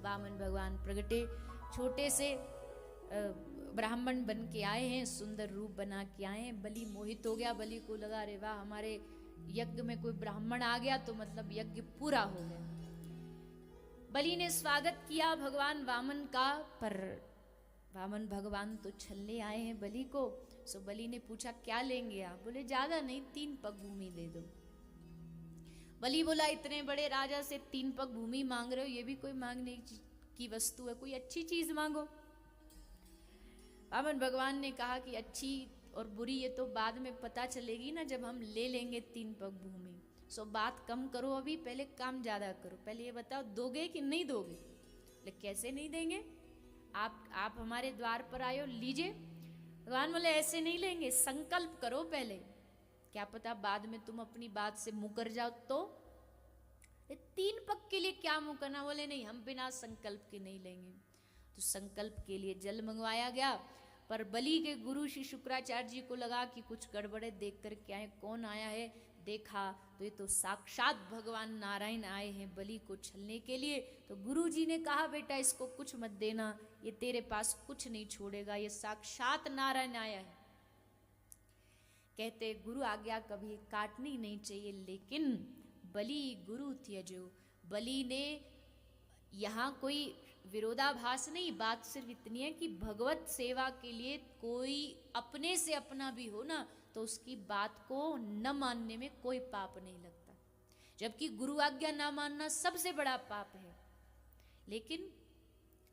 वामन भगवान प्रगटे, छोटे से ब्राह्मण बन के आए हैं, सुंदर रूप बना के आए हैं। बलि मोहित हो गया, बलि को लगा रे वाह, हमारे यज्ञ में कोई ब्राह्मण आ गया तो मतलब यज्ञ पूरा हो गया। बलि ने स्वागत किया भगवान वामन का, पर वामन भगवान तो छलने आए हैं बलि को। सो बलि ने पूछा क्या लेंगे आप? बोले ज्यादा नहीं, 3 पग भूमि दे दो। बलि बोला इतने बड़े राजा से 3 पग भूमि मांग रहे हो, ये भी कोई मांगने की वस्तु है, कोई अच्छी चीज मांगो। वामन भगवान ने कहा कि अच्छी और बुरी ये तो बाद में पता चलेगी ना, जब हम ले लेंगे 3 पग भूमि। सो बात कम करो, अभी पहले काम ज्यादा करो, पहले ये बताओ दोगे कि नहीं दोगे? बोले कैसे नहीं देंगे, आप हमारे द्वार पर आए हो, लीजिए। भगवान बोले ऐसे नहीं लेंगे, संकल्प करो पहले, क्या पता बाद में तुम अपनी बात से मुकर जाओ तो। 3 पग के लिए क्या मुकरना? बोले नहीं, हम बिना संकल्प के नहीं लेंगे। तो संकल्प के लिए जल मंगवाया गया, पर बलि के गुरु श्री शुक्राचार्य जी को लगा कि कुछ गड़बड़े, देख कर क्या है, कौन आया है। देखा तो ये तो साक्षात भगवान नारायण आए हैं बलि को छलने के लिए। तो गुरु जी ने कहा बेटा इसको कुछ मत देना, ये तेरे पास कुछ नहीं छोड़ेगा, ये साक्षात नारायण आया है। कहते गुरु आज्ञा कभी काटनी नहीं चाहिए, लेकिन बलि गुरु त्यजो। बलि ने यहाँ कोई विरोधाभास नहीं, बात सिर्फ इतनी है कि भगवत सेवा के लिए कोई अपने से अपना भी हो ना, तो उसकी बात को न मानने में कोई पाप नहीं लगता, जबकि गुरु आज्ञा ना मानना सबसे बड़ा पाप है। लेकिन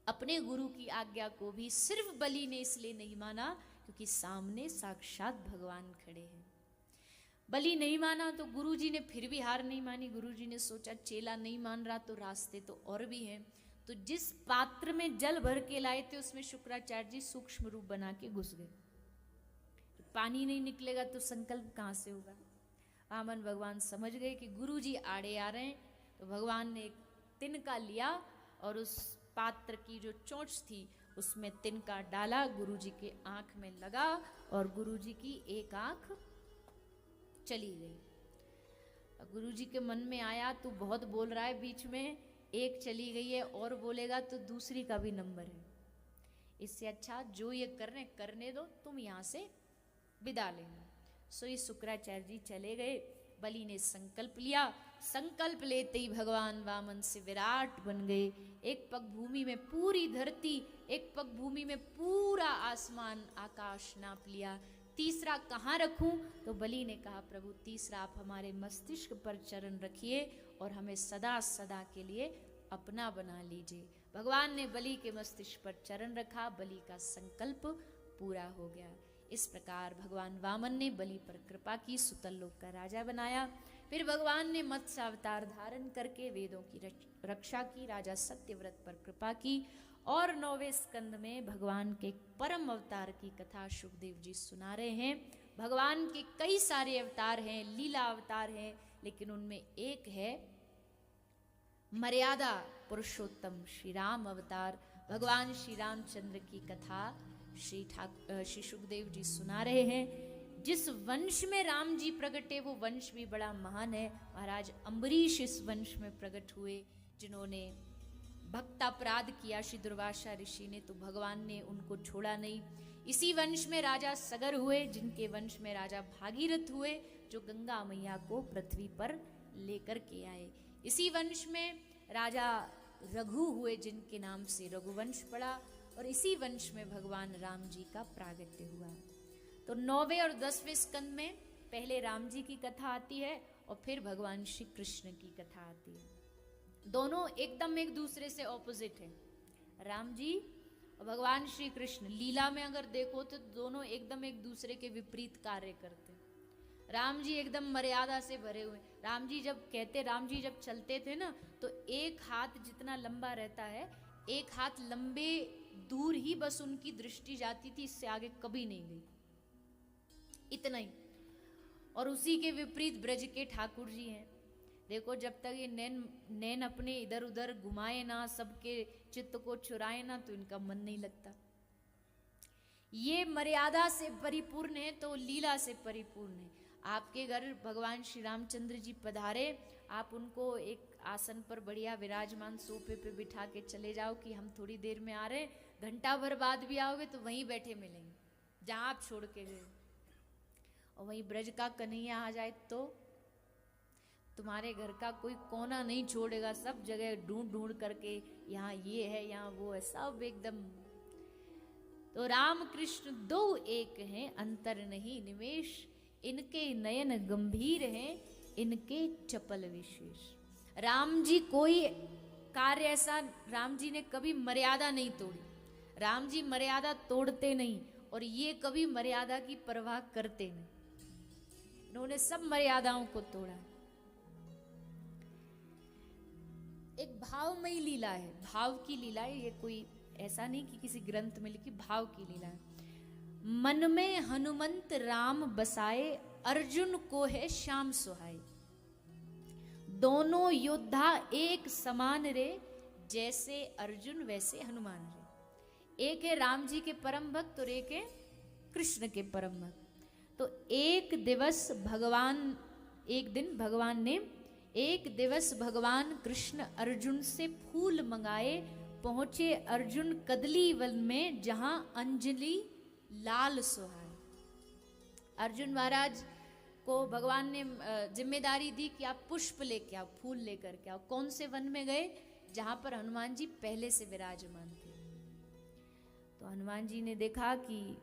अपने गुरु की आज्ञा को भी सिर्फ बलि ने इसलिए नहीं माना क्योंकि सामने साक्षात भगवान खड़े हैं। बलि नहीं माना तो गुरुजी ने फिर भी हार नहीं मानी। गुरुजी ने सोचा चेला नहीं मान रहा तो रास्ते तो और भी हैं। तो जिस पात्र में जल भर के लाए थे उसमें शुक्राचार्य जी सूक्ष्म रूप बना के घुस गए। पानी नहीं निकलेगा तो संकल्प कहाँ से होगा? वामन भगवान समझ गए कि गुरुजी आड़े आ रहे हैं, तो भगवान ने एक तिनका लिया और उस पात्र की जो चोंच थी उसमें तिनका डाला, गुरुजी के आंख में लगा और गुरुजी की एक आंख चली गई। गुरुजी के मन में आया तू बहुत बोल रहा है, बीच में एक चली गई है और बोलेगा तो दूसरी का भी नंबर है, इससे अच्छा जो ये करने दो, तुम यहाँ से विदा लेना। सो ये शुक्राचार्य जी चले गए। बलि ने संकल्प लिया, संकल्प लेते ही भगवान वामन से विराट बन गए। एक पग भूमि में पूरी धरती, एक पग भूमि में पूरा आसमान आकाश नाप लिया। तीसरा कहाँ रखूं? तो बलि ने कहा प्रभु तीसरा आप हमारे मस्तिष्क पर चरण रखिए और हमें सदा सदा के लिए अपना बना लीजिए। भगवान ने बलि के मस्तिष्क पर चरण रखा, बलि का संकल्प पूरा हो गया। इस प्रकार भगवान वामन ने बलि पर कृपा की, सुतल लोक का राजा बनाया। फिर भगवान ने मत्स्य अवतार धारण करके वेदों की रक्षा की, राजा सत्यव्रत पर कृपा की और 9वें स्कंद में भगवान के परम अवतार की कथा शुकदेव जी सुना रहे हैं। भगवान के कई सारे अवतार हैं, लीला अवतार हैं, लेकिन उनमें एक है मर्यादा पुरुषोत्तम श्री राम अवतार। भगवान श्री रामचंद्र की कथा श्री शुकदेव जी सुना रहे हैं। जिस वंश में राम जी प्रकटे वो वंश भी बड़ा महान है। महाराज अम्बरीश इस वंश में प्रकट हुए, जिन्होंने भक्तापराध किया श्री दुर्वासा ऋषि ने, तो भगवान ने उनको छोड़ा नहीं। इसी वंश में राजा सगर हुए, जिनके वंश में राजा भागीरथ हुए, जो गंगा मैया को पृथ्वी पर लेकर के आए। इसी वंश में राजा रघु हुए, जिनके नाम से रघुवंश पड़ा, और इसी वंश में भगवान राम जी का प्रागट्य हुआ। तो 9वें और 10वें स्कंद में पहले राम जी की कथा आती है और फिर भगवान श्री कृष्ण की कथा आती है। दोनों एकदम एक दूसरे से ऑपोजिट है। राम जी और भगवान श्री कृष्ण लीला में अगर देखो तो दोनों एकदम एक दूसरे के विपरीत कार्य करते। राम जी एकदम मर्यादा से भरे हुए। राम जी जब चलते थे ना तो एक हाथ जितना लंबा रहता है, एक हाथ लंबे दूर ही बस उनकी दृष्टि जाती थी, इससे आगे कभी नहीं गई, इतना ही। और उसी के विपरीत ब्रज के ठाकुर जी हैं। देखो जब तक ये नैन अपने इधर उधर घुमाए ना, सबके चित्त को चुराए ना, तो इनका मन नहीं लगता। ये मर्यादा से परिपूर्ण है तो लीला से परिपूर्ण है। आपके घर भगवान श्री रामचंद्र जी पधारे, आप उनको एक आसन पर बढ़िया विराजमान सोफे पे बिठा के चले जाओ कि हम थोड़ी देर में आ रहे हैं, घंटा भर बाद भी आओगे तो वहीं बैठे मिलेंगे जहां आप छोड़ के गए। और वहीं ब्रज का कन्हैया आ जाए तो तुम्हारे घर का कोई कोना नहीं छोड़ेगा, सब जगह ढूंढ ढूंढ करके यहाँ ये है यहाँ वो है, सब एकदम। तो राम कृष्ण दो एक हैं, अंतर नहीं निमेश, इनके नयन गंभीर हैं, इनके चपल विशेष। राम जी कोई कार्य ऐसा, राम जी ने कभी मर्यादा नहीं तोड़ी। राम जी मर्यादा तोड़ते नहीं और ये कभी मर्यादा की परवाह करते नहीं। इन्होंने सब मर्यादाओं को तोड़ा। एक भावमयी लीला है, भाव की लीला है ये, कोई ऐसा नहीं कि किसी ग्रंथ में लिखी, भाव की लीला है। मन में हनुमंत राम बसाए, अर्जुन को है श्याम सुहाए। दोनों योद्धा एक समान रे, जैसे अर्जुन वैसे हनुमान रे। एक है राम जी के परम भक्त और एक है कृष्ण के परम भक्त। तो एक दिवस भगवान कृष्ण अर्जुन से फूल मंगाए, पहुंचे अर्जुन कदली वन में, जहां अंजलि लाल सुहाए। अर्जुन महाराज को भगवान ने जिम्मेदारी दी कि आप पुष्प लेके आओ, फूल लेकर के आओ। कौन से वन में गए? जहां पर हनुमान जी पहले से विराजमान थे। तो हनुमान जी ने देखा कि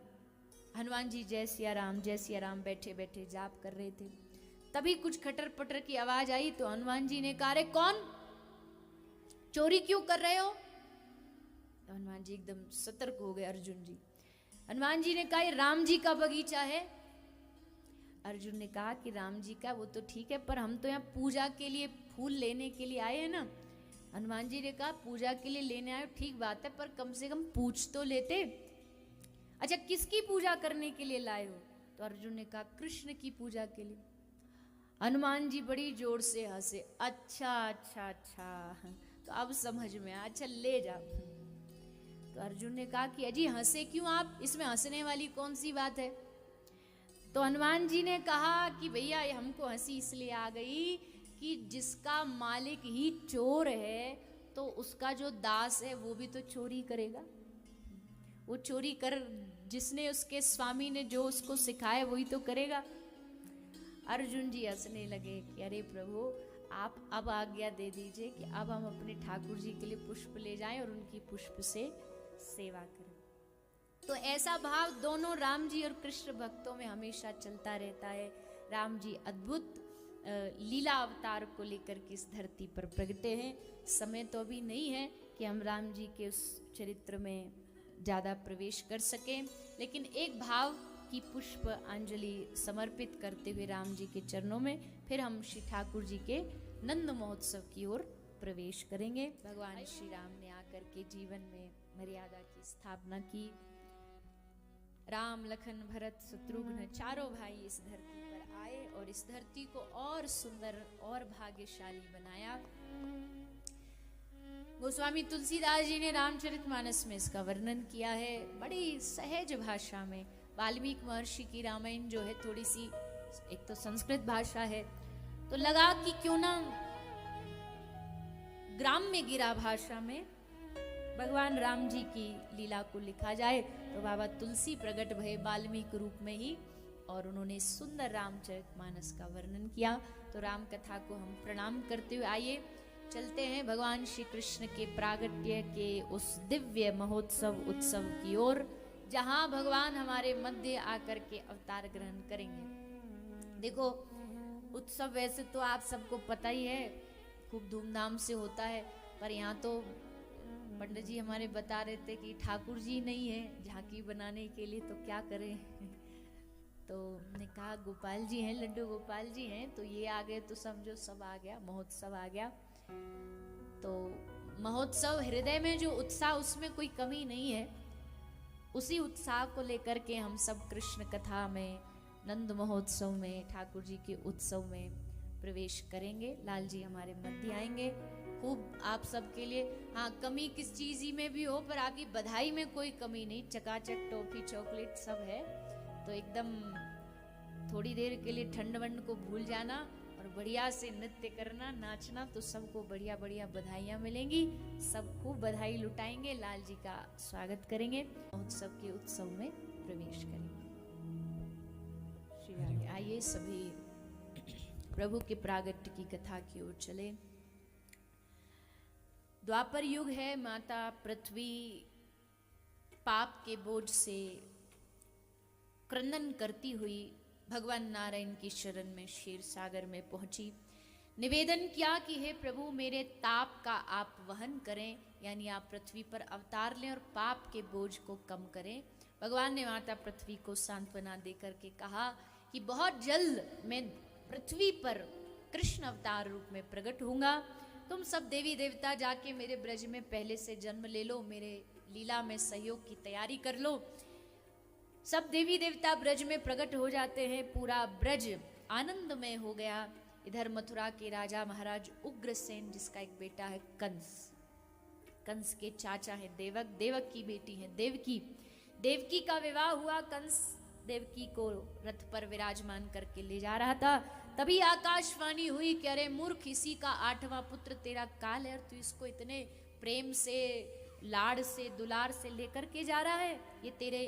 हनुमान जी जय सिया राम बैठे बैठे जाप कर रहे थे। तभी कुछ खटर पटर की आवाज आई तो हनुमान जी ने कहा, अरे कौन, चोरी क्यों कर रहे हो? तो हनुमान जी एकदम सतर्क हो गए। अर्जुन जी, हनुमान जी ने कहा राम जी का बगीचा है। अर्जुन ने कहा कि राम जी का वो तो ठीक है, पर हम तो यहाँ पूजा के लिए फूल लेने के लिए आए हैं ना। हनुमान जी ने कहा पूजा के लिए लेने आए ठीक बात है, पर कम से कम पूछ तो लेते। अच्छा किसकी पूजा करने के लिए लाए हो? तो अर्जुन ने कहा कृष्ण की पूजा के लिए। हनुमान जी बड़ी जोर से हंसे, अच्छा अच्छा अच्छा, तो अब समझ में आया, अच्छा ले जा। तो अर्जुन ने कहा कि अजी हंसे क्यों आप, इसमें हंसने वाली कौन सी बात है? तो हनुमान जी ने कहा कि भैया हमको हंसी इसलिए आ गई कि जिसका मालिक ही चोर है तो उसका जो दास है वो भी तो चोरी करेगा। वो चोरी कर, जिसने उसके स्वामी ने जो उसको सिखाया वही तो करेगा। अर्जुन जी हंसने लगे कि अरे प्रभु आप अब आज्ञा दे दीजिए कि अब हम अपने ठाकुर जी के लिए पुष्प ले जाएं और उनकी पुष्प से सेवा करें। तो ऐसा भाव दोनों राम जी और कृष्ण भक्तों में हमेशा चलता रहता है। राम जी अद्भुत लीला अवतार को लेकर के इस धरती पर प्रगटे हैं। समय तो अभी नहीं है कि हम राम जी के उस चरित्र में ज़्यादा प्रवेश कर सकें, लेकिन एक भाव की पुष्प अंजलि समर्पित करते हुए राम जी के चरणों में फिर हम श्री ठाकुर जी के नंद महोत्सव की ओर प्रवेश करेंगे। भगवान श्री राम ने आकर के जीवन में मर्यादा की स्थापना की। राम लखन भरत शत्रुघ्न चारों भाई इस धरती पर आए और इस धरती को और सुंदर और भाग्यशाली बनाया। गोस्वामी तुलसीदास जी ने रामचरितमानस में इसका वर्णन किया है बड़ी सहज भाषा में। वाल्मीकि महर्षि की रामायण जो है थोड़ी सी, एक तो संस्कृत भाषा है, तो लगा कि क्यों ना ग्राम्य गिरा भाषा में भगवान राम जी की लीला को लिखा जाए। तो बाबा तुलसी प्रकट भये वाल्मीकि रूप में ही और उन्होंने सुंदर रामचरितमानस का वर्णन किया। तो राम कथा को हम प्रणाम करते हुए आइए चलते हैं भगवान श्री कृष्ण के प्रागट्य के उस दिव्य महोत्सव उत्सव की ओर। जहां भगवान हमारे मध्य आकर के अवतार ग्रहण करेंगे। देखो उत्सव वैसे तो आप सबको पता ही है, खूब धूमधाम से होता है, पर यहाँ तो पंडित जी हमारे बता रहे थे कि ठाकुर जी नहीं है झांकी बनाने के लिए, तो क्या करें। तो ने कहा गोपाल जी हैं, लड्डू गोपाल जी हैं, तो ये आ गए तो समझो सब आ गया, महोत्सव आ गया। तो महोत्सव हृदय में जो उत्साह, उसमें कोई कमी नहीं है। उसी उत्साह को लेकर के हम सब कृष्ण कथा में, नंद महोत्सव में, ठाकुर जी के उत्सव में प्रवेश करेंगे। लाल जी हमारे मध्य आएंगे, खूब आप सबके लिए। हाँ, कमी किस चीज ही में भी हो, पर आपकी बधाई में कोई कमी नहीं, चकाचक टॉफी चॉकलेट सब है। तो एकदम थोड़ी देर के लिए ठंड वंड को भूल जाना और बढ़िया से नृत्य करना, नाचना, तो सबको बढ़िया बढ़िया बधाइयाँ मिलेंगी। सब खूब बधाई लुटाएंगे, लाल जी का स्वागत करेंगे, महोत्सव के उत्सव में प्रवेश करेंगे। श्री राधे। आइए सभी प्रभु के प्रागट्य की कथा की ओर चले। द्वापर युग है, माता पृथ्वी पाप के बोझ से क्रंदन करती हुई भगवान नारायण की शरण में क्षीर सागर में पहुंची। निवेदन किया कि हे प्रभु, मेरे ताप का आप वहन करें, यानी आप पृथ्वी पर अवतार लें और पाप के बोझ को कम करें। भगवान ने माता पृथ्वी को सांत्वना देकर के कहा कि बहुत जल्द मैं पृथ्वी पर कृष्ण अवतार रूप में प्रकट होऊंगा। तुम सब देवी देवता जाके मेरे ब्रज में पहले से जन्म ले लो, मेरे लीला में सहयोग की तैयारी कर लो। सब देवी देवता ब्रज में प्रकट हो जाते हैं, पूरा ब्रज आनंदमय हो गया। इधर मथुरा के राजा महाराज उग्रसेन, जिसका एक बेटा है कंस, कंस के चाचा है देवक, देवक की बेटी है देवकी, देवकी का विवाह हुआ। कंस देवकी को रथ पर विराजमान करके ले जा रहा था, तभी आकाशवाणी हुई कि अरे मूर्ख, इसी का 8वां पुत्र तेरा काल है और तू इसको इतने प्रेम से, लाड़ से, दुलार से लेकर के जा रहा है, ये तेरे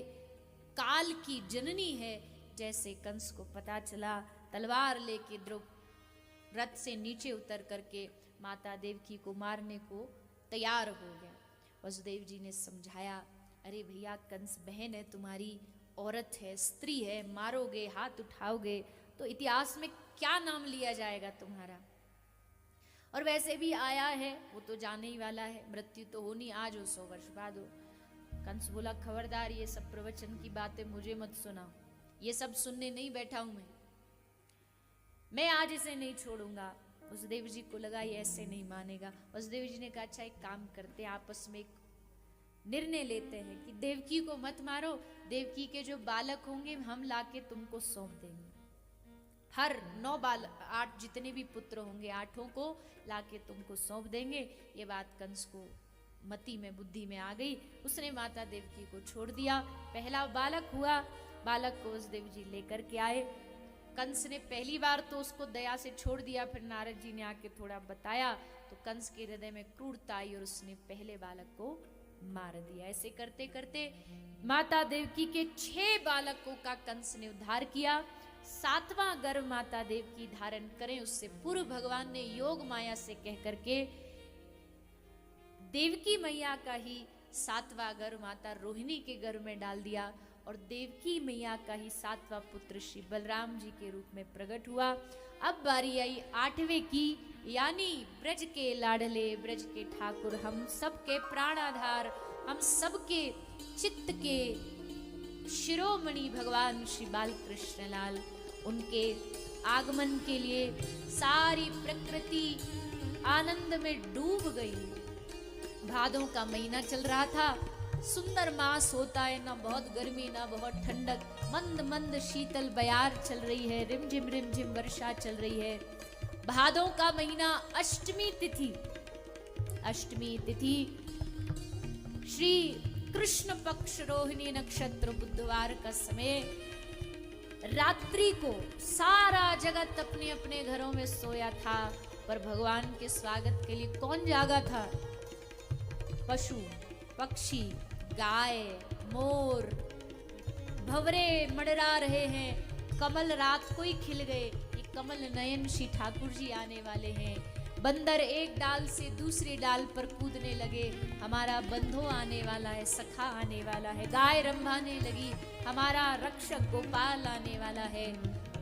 काल की जननी है। जैसे कंस को पता चला, तलवार लेके ध्रुव रथ से नीचे उतर करके माता देवकी को मारने को तैयार हो गया। वसुदेव जी ने समझाया, अरे भैया कंस बहन है तुम्हारी, औरत है, स्त्री है, मारोगे, हाथ उठाओगे तो इतिहास में क्या नाम लिया जाएगा तुम्हारा। और वैसे भी आया है, वो तो जाने ही वाला है, मृत्यु तो होनी आज हो 100 वर्ष बाद हो। कंस बोला, खबरदार, ये सब प्रवचन की बातें मुझे मत सुनाओ, ये सब सुनने नहीं बैठा हूं मैं आज इसे नहीं छोड़ूंगा। वसुदेव जी को लगा ये ऐसे नहीं मानेगा। वसुदेव जी ने कहा, अच्छा एक काम करते, आपस में एक निर्णय लेते हैं कि देवकी को मत मारो, देवकी के जो बालक होंगे हम लाके तुमको सौंप देंगे। हर 8 जितने भी पुत्र होंगे, 8 को लाके तुमको सौंप देंगे। ये बात कंस को मति में, बुद्धि में आ गई। उसने माता देवकी को छोड़ दिया। पहला बालक हुआ, बालक को वसुदेव जी लेकर के आए। कंस ने पहली बार तो उसको दया से छोड़ दिया, फिर नारद जी ने आके थोड़ा बताया तो कंस के हृदय में क्रूरता आई और उसने पहले बालक को मार दिया। ऐसे करते करते माता देवकी के 6 बालकों का कंस ने उद्धार किया। 7वां गर्भ माता देवकी धारण करें, उससे पूर्व भगवान ने योग माया से कह करके देवकी मैया का ही 7वां गर्भ माता रोहिणी के गर्भ में डाल दिया और देवकी मैया का ही 7वां पुत्र श्री बलराम जी के रूप में प्रकट हुआ। अब बारी आई 8वें की, यानी ब्रज के लाडले, ब्रज के ठाकुर, हम सबके प्राणाधार, हम सबके चित्त के शिरोमणि भगवान श्री बाल कृष्ण लाल। उनके आगमन के लिए सारी प्रकृति आनंद में डूब गई। भादों का महीना चल रहा था, सुंदर मास होता है, ना बहुत गर्मी ना बहुत ठंडक, मंद मंद शीतल बयार चल रही है, रिमझिम वर्षा चल रही है। भादों का महीना, अष्टमी तिथि, अष्टमी तिथि श्री कृष्ण पक्ष रोहिणी नक्षत्र बुधवार का समय। रात्रि को सारा जगत अपने अपने घरों में सोया था, पर भगवान के स्वागत के लिए कौन जागा था? पशु पक्षी, गाय, मोर, भंवरे मंडरा रहे हैं। कमल रात को ही खिल गए, ये कमल नयन श्री ठाकुर जी आने वाले हैं। बंदर एक डाल से दूसरी डाल पर कूदने लगे, हमारा बंधु आने वाला है, सखा आने वाला है। गाय रंभाने लगी, हमारा रक्षक गोपाल आने वाला है।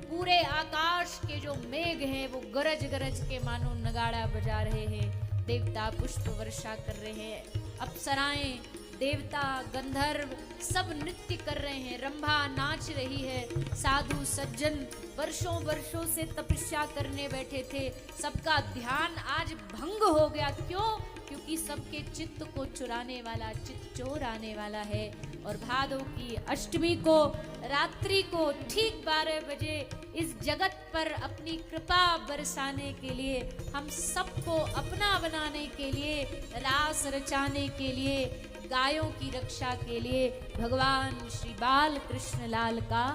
पूरे आकाश के जो मेघ हैं वो गरज गरज के मानो नगाड़ा बजा रहे हैं। देवता पुष्प वर्षा कर रहे हैं, अप्सराएं, देवता, गंधर्व सब नृत्य कर रहे हैं, रंभा नाच रही है। साधु सज्जन वर्षों वर्षों से तपस्या करने बैठे थे, सबका ध्यान आज भंग हो गया। क्यों? क्योंकि सबके चित्त को चुराने वाला चित्त चोर आने वाला है। और भादों की अष्टमी को रात्रि को ठीक 12 बजे इस जगत पर अपनी कृपा बरसाने के लिए, हम सबको अपना बनाने के लिए, रास रचाने के लिए, गायों की रक्षा के लिए भगवान श्री बाल कृष्ण लाल का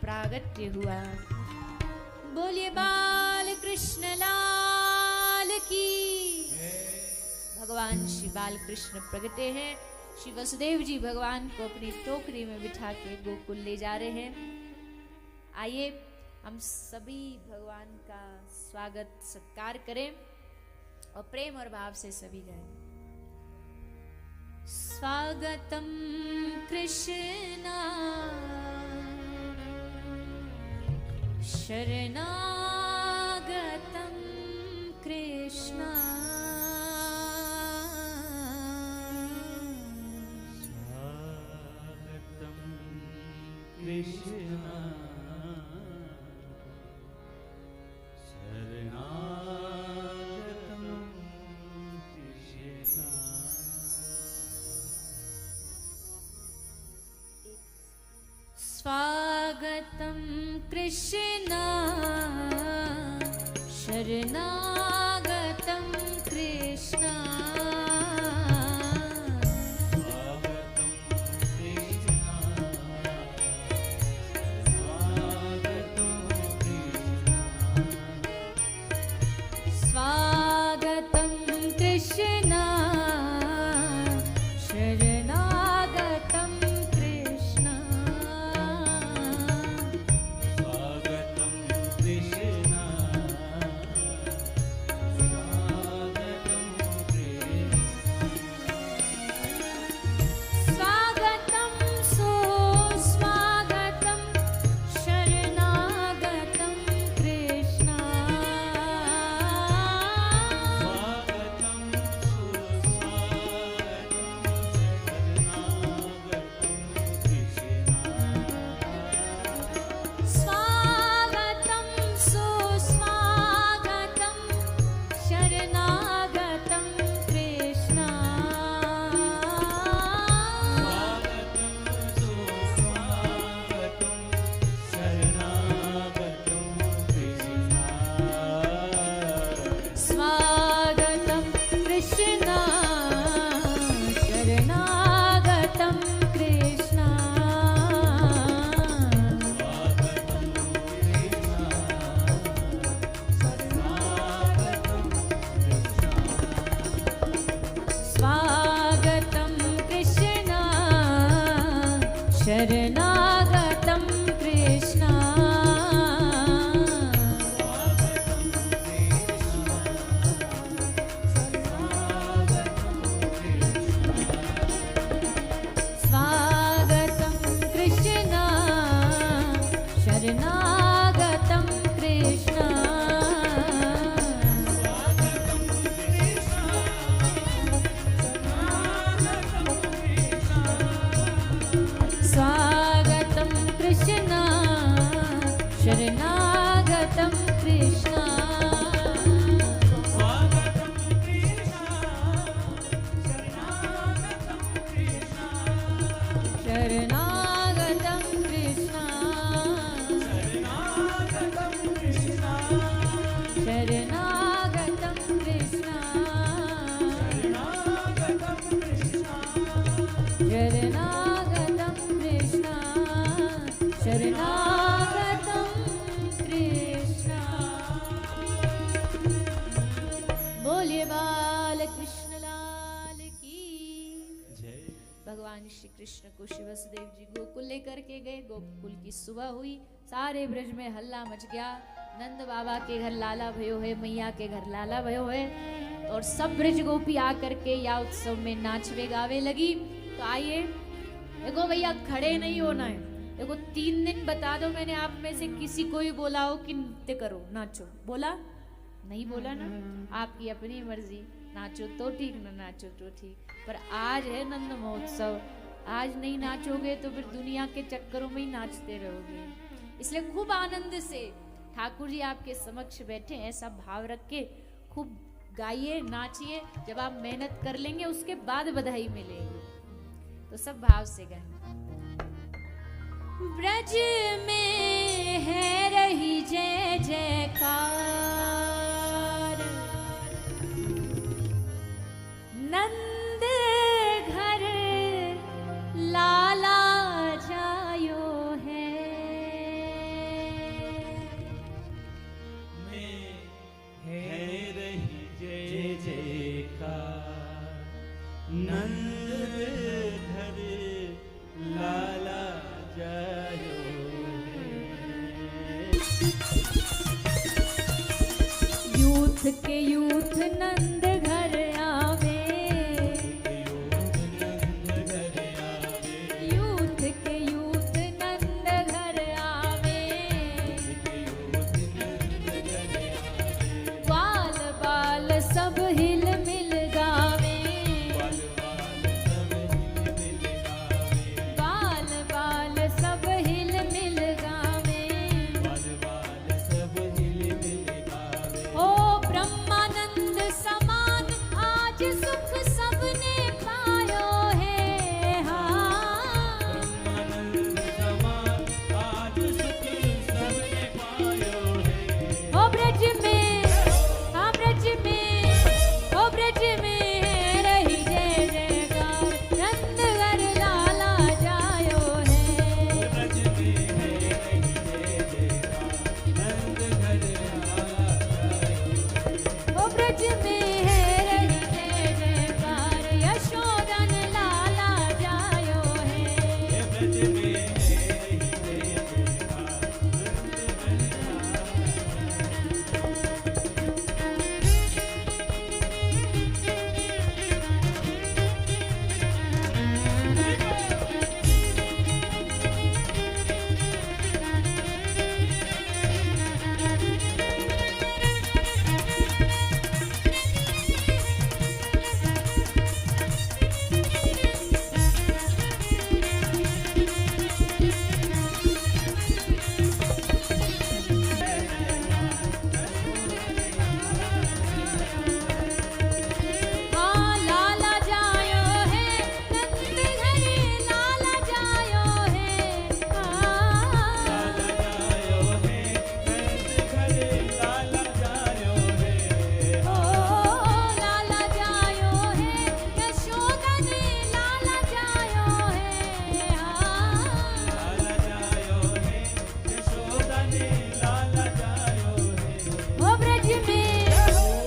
प्रागट्य हुआ। बोलिए बाल कृष्ण लाल की। भगवान श्री बाल कृष्ण प्रगटे हैं। श्री वसुदेव जी भगवान को अपनी टोकरी में बिठा के गोकुल ले जा रहे हैं। आइए हम सभी भगवान का स्वागत सत्कार करें और प्रेम और भाव से सभी गाएं। स्वागतम कृष्णा शरणागतम कृष्णा कृष्णा स्वागतं कृष्णा शरणागतं कृष्णा स्वागतं कृष्णा शरणागतं कृष्णा स्वागतं सुस्वागतं शरणागतं कृष्णा स्वागतं सुस्वागतं शरणागतं कृष्णा स्वागतं कृष्णा शरणागतं कृष्णा स्वागतं कृष्णा शरणागतं कृष्णा स्वागतं कृष्णा शरणागतं कृष्णा स्वागतं कृष्णा शरणागतं कृष्णा शरणागतं कृष्णा शरणागतं कृष्णा शरणागतं कृष्णा शरणागतं कृष्णा। बोलिए बाल कृष्ण लाल की। भगवान श्री कृष्ण को श्री वसुदेव जी गोकुल लेकर के गए। गोकुल की सुबह हुई, सारे ब्रज में हल्ला मच गया। नंद बाबा के घर लाला भयो है, मैया के घर लाला भयो है, और सब ब्रज गोपी आकर के या उत्सव में नाचवे गावे लगी। तो आइए, देखो भैया खड़े नहीं होना है। देखो 3 दिन बता दो, मैंने आप में से किसी को ही बोला हो कि नृत्य करो, नाचो, बोला नहीं? बोला ना? आपकी अपनी मर्जी, नाचो तो ठीक, ना नाचो तो ठीक। पर आज है नंद महोत्सव, आज नहीं नाचोगे तो फिर दुनिया के चक्करों में ही नाचते रहोगे। इसलिए खूब आनंद से ठाकुर जी आपके समक्ष बैठे, ऐसा भाव रख के खूब गाइए, नाचिए। जब आप मेहनत कर लेंगे उसके बाद बधाई मिलेगी। तो सब भाव से गाएं। ब्रज में है रही जय जयकार, नंद घर लाला जायो है। में है रही जय जयकार, नंद घर लाला जायो है। यूथ के यूथ नंद घर आवे, यूथ के यूथ नंद घर आवे, बाल बाल सब हिल मिल गावे, बाल बाल सब हिल मिल गावे। ओ ब्रह्मानंद समान आज सुख सबने पायो है। हाँ, ब्रह्मानंद समान आज सुख सबने पायो है। ओ ब्रज में, हाँ ब्रज में, ओ ब्रज में है रही जय जयकार, नंद घर लाला जायो है। ब्रज में है रही जय जयकार, नंद घर लाला जायो। ओ ब्रज में है रही जय जयकार, यशोदन लाला जायो है। ब्रज में है रही जय जयकार, नंद हाँ लाला जायो है, नंद घर लाला जायो है। हाँ, जायो है, नंद घर लाला जायो है। ओ लाला जायो है, यशोदन लाला जायो है। हाँ, लाला जायो है, यशोदा ने लाला जायो है। ओ ब्रज में,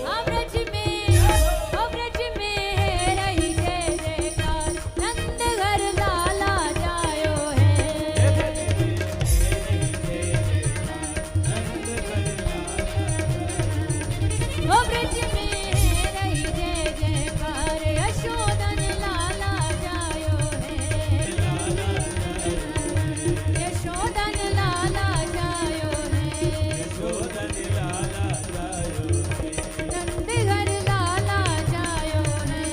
हाँ ब्रज में, ओ ब्रज में है रही जय जयकार, नंद घर लाला जायो है। ओ ब्रज में है रही जय जयकार, यशोदन लाला जायो है। यशोदन लाला जायो है। यशोदा ने लाला जायो है। नंद घर लाला जायो है।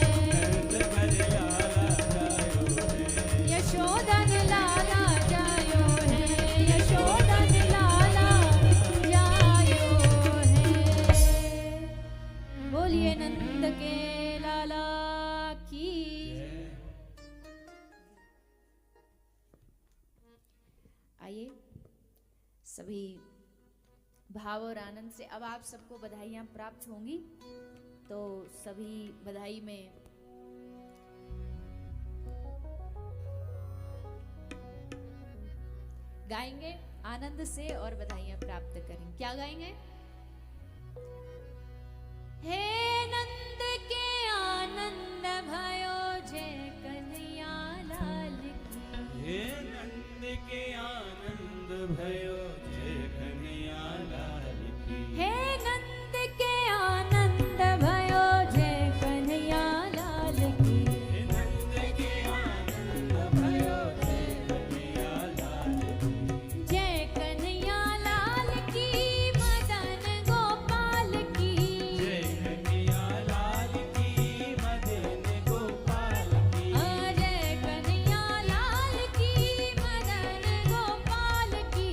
नंद घर लाला जायो है। यशोदन लाला जायो है। यशोदन लाला जायो है। बोलिए नंद के लाला की। आइए सभी भाव और आनंद से, अब आप सबको बधाइयाँ प्राप्त होंगी, तो सभी बधाई में गाएंगे आनंद से और बधाइयाँ प्राप्त करेंगे। क्या गाएंगे? हे नंद के आनंद भयो जय कन्हैया लाल भयो जय कन्हैया लाल की। हे नंद के आनंद भयो जय कन्हैया लाल की। हे नंद के आनंद भयो जय कन्हैया लाल की। जय कन्हैया लाल की मदन गोपाल की। जय कन्हैया लाल की मदन गोपाल की। जय कन्हैया लाल की मदन गोपाल की।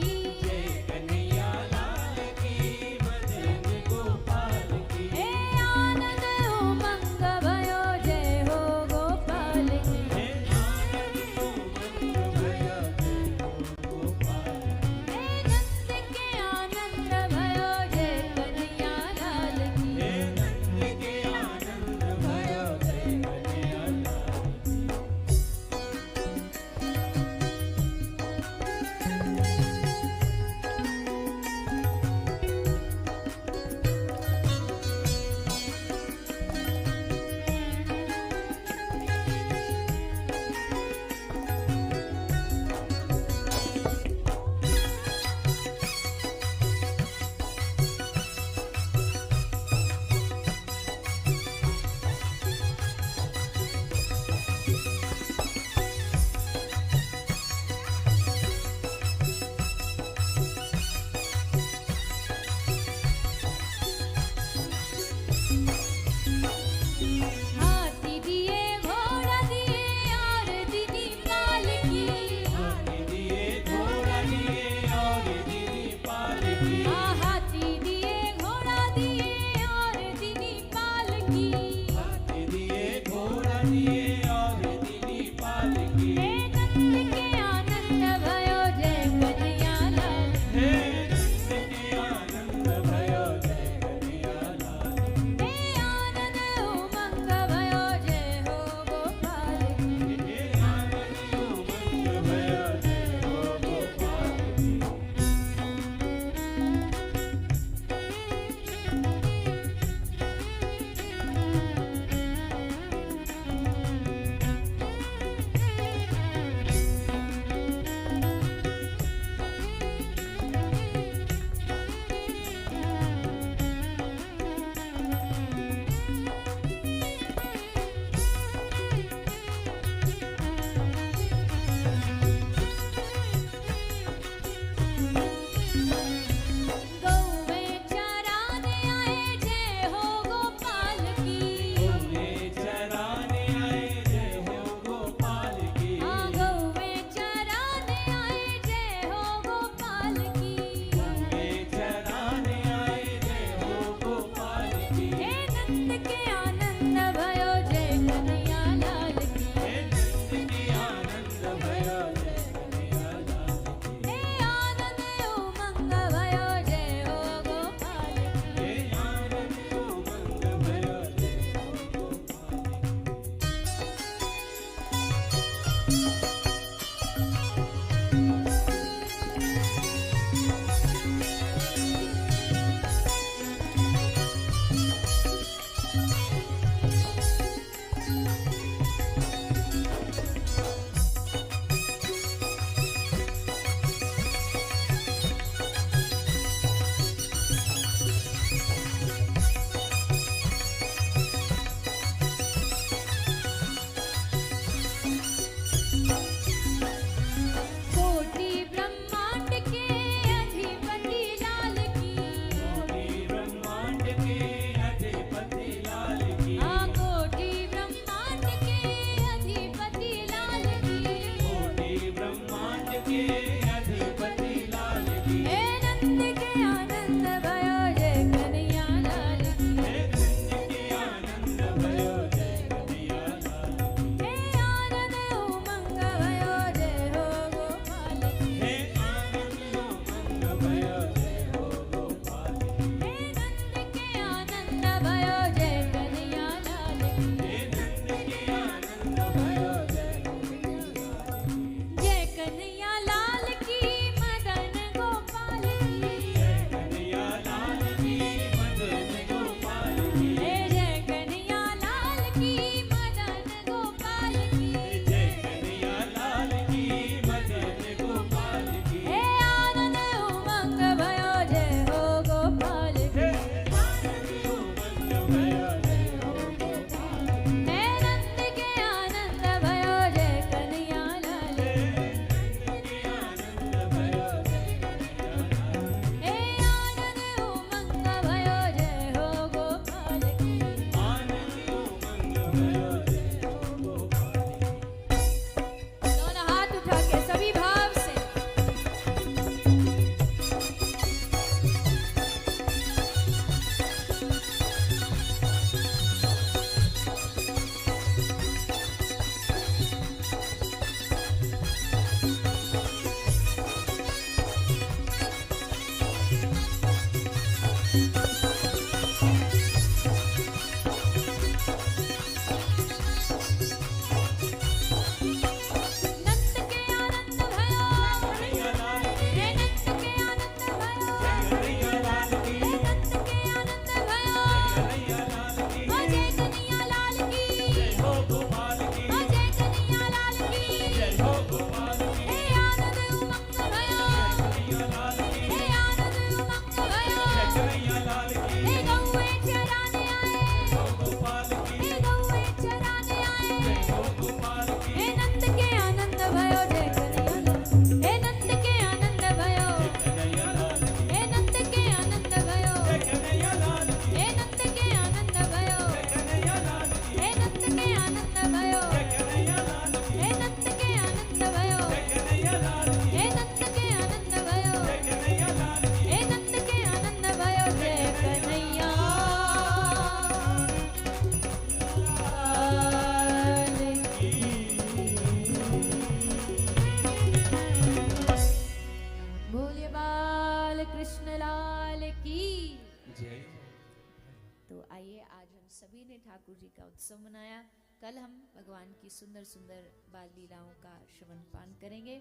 आइए, आज हम सभी ने ठाकुर जी का उत्सव मनाया। कल हम भगवान की सुंदर सुंदर बाल लीलाओं का श्रवण पान करेंगे।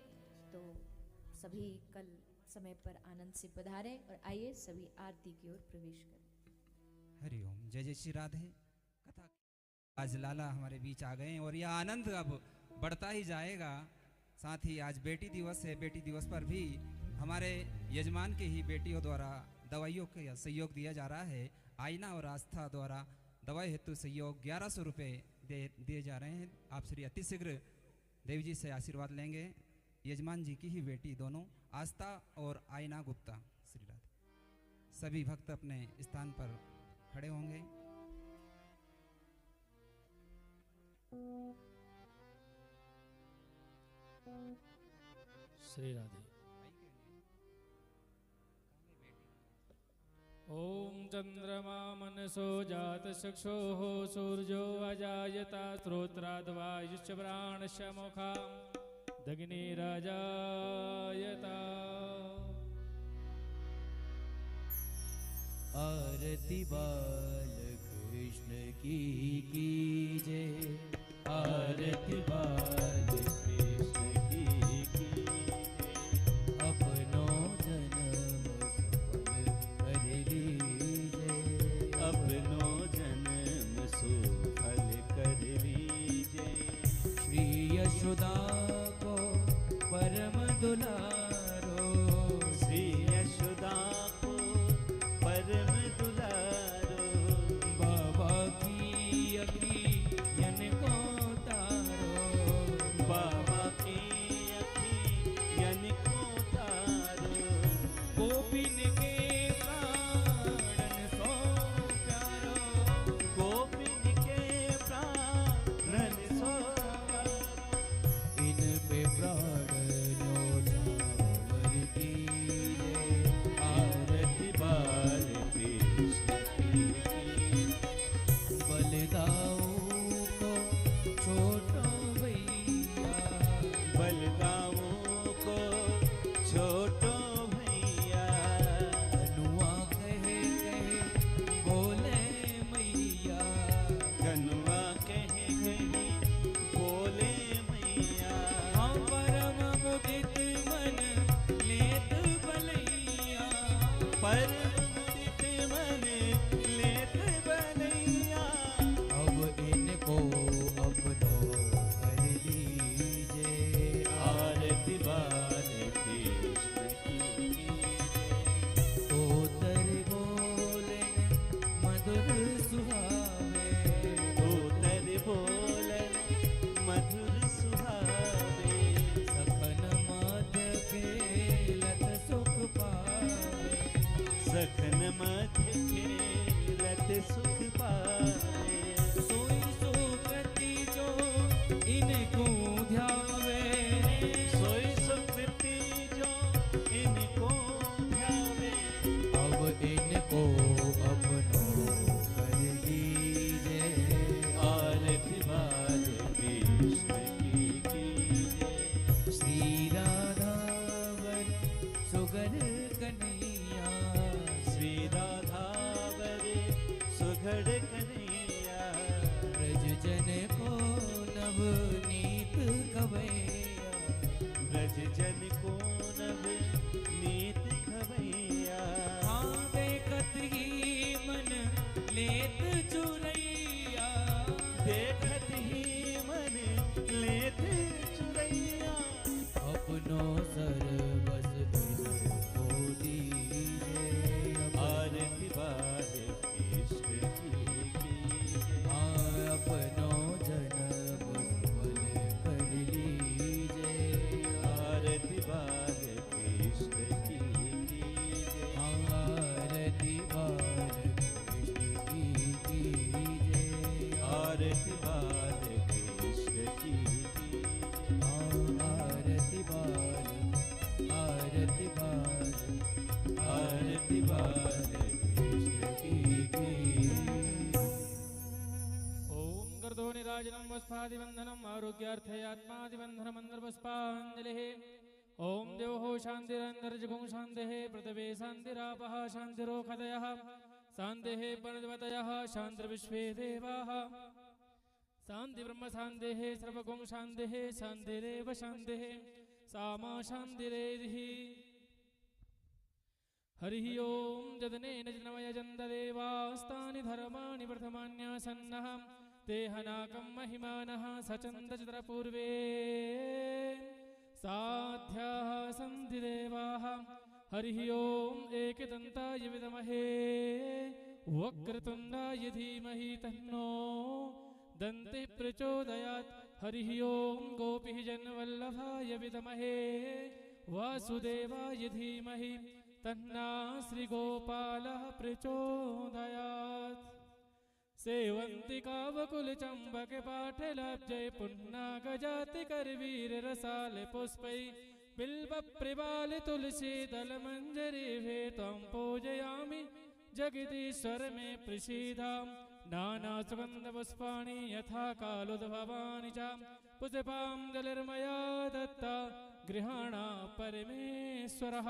तो सभी कल समय पर आनंद से पधारें और आइए सभी आरती की ओर प्रवेश करें। हरिओम। जय जय श्री राधे। कथा आज लाला हमारे बीच आ गए और यह आनंद अब बढ़ता ही जाएगा। साथ ही आज बेटी दिवस है। बेटी दिवस पर भी हमारे यजमान के ही बेटियों द्वारा दवाइयों का सहयोग दिया जा रहा है। आईना और आस्था द्वारा दवाई हेतु सहयोग 1100 रुपये दिए जा रहे हैं। आप श्री अतिशीघ्र देवी जी से आशीर्वाद लेंगे। यजमान जी की ही बेटी दोनों, आस्था और आईना गुप्ता। श्री राधे। सभी भक्त अपने स्थान पर खड़े होंगे। श्री राधे। ओम चंद्रमा मनसो जात चक्षुः सूर्यो अजायता स्त्रोत्राद्वायुश्च प्राणस्य मुखा दग्निराजायता। आरती बाल कृष्ण की कीजे, आरती बाल कृष्ण की कीजे। अपनो जन्म सफल कर लीजे, अपनो जन्म सुफल कर लीजे। श्री यशोदा को परम दुलारो, श्री यशोदा को परम दुलारो। बाबा की अखियन को तारो, बाबा की अखियन को तारो। गोपिन के प्राणन सो प्यारो, गोपिन के प्राणन सो प्यारो। इन पे प्राण न्योछावर कीजे, आरती बाल कृष्ण की। बलदाऊ को छोटो भैया, बलदाऊ को छोटो भैया। कनुआ कहे कहे बोले मैया, कनुआ कहे कहे बोले मैया। हम परम मुदित मन लेत बलैया, परम मुदित मन लेत बलैया। अब इनको अपनो कर लीजे, आरती बाल कृष्ण की। तोतर बोलन मधुर सुहावे, तोतर बोलन मधुर सुहावे। सखन मध्य खेलत सुख पावे, सखन मध्य खेलत सुख पावे। सोई सुकृति जो इनको ध्यावे, सोई सुकृति जो इनको ध्यावे। अब इनको अपनो कर लीजे, आरती बाल कृष्ण की कीजे। श्री राधावर सुगर कन्हैया, श्री राधावर सुघड़ कन्हैया। ब्रज जन को नवनीत खवैया, ब्रज जन को नवनीत खवैया। हाँ देखत ही मन लेत चुरैया, देखत ही मन लेत चुरैया। अपनो सर्वस को दीजे, आरती बाल कृष्ण की कीजे। हाँ अपनो जन्म सफल कर लीजे, आरती बाल कृष्ण की कीजे। हाँ आरती बाल कृष्ण की कीजे, आरती बाल कृष्ण की कीजे। हाँ आरती बाल, आरती बाल, आरती बाल कृष्ण की कीजे। ओम गर्दो निराजनम वस्फादिबंधनम आरोग्यार्थे आत्मादिबंधनम अंतर्वस्पांजलिः। ओम देवो शांतिरंतर्जगुं शांतिः पृथ्वी शांतिरापः शांतिरोखदयः शान्तिः प्रणवतयः शान्तिर्विश्वे देवाः शान्तिब्रह्म शान्तिः सर्वगुं शान्तिः शान्तिरेव शान्तिः सामा शान्तिरेधिः हरिः ओं जदनेन जनमयजन्तदेवास्तानि धर्माणि वर्धमान्यासन्नः ते हनाकं महिमानः सचन्दचतुरपूर्वे साध्याः सन्ति देवाः हरिः ओं एकदन्ताय विद्महे वक्रतुण्डाय धीमहि तन्नो दन्तिः प्रचोदयात् हरिः ओं गोपीः जनवल्लभाय विद्महे वासुदेवाय धीमहि तन्ना श्रीगोपालः प्रचोदयात् सेवन्ति कावकुलचम्बक पाठलाब्जय पुन्नागजाति करवीर रसाले पुष्पै बिल्वप्रिवाल तुलसी दलमञ्जरी भे त्वं पूजयामि जगदीश्वर मे प्रसीदा नानासुगन्धपुष्पाणि यथा कालोद्भवानि च पुष्पाञ्जलिर्मया दत्ता गृहाणा परमेश्वरः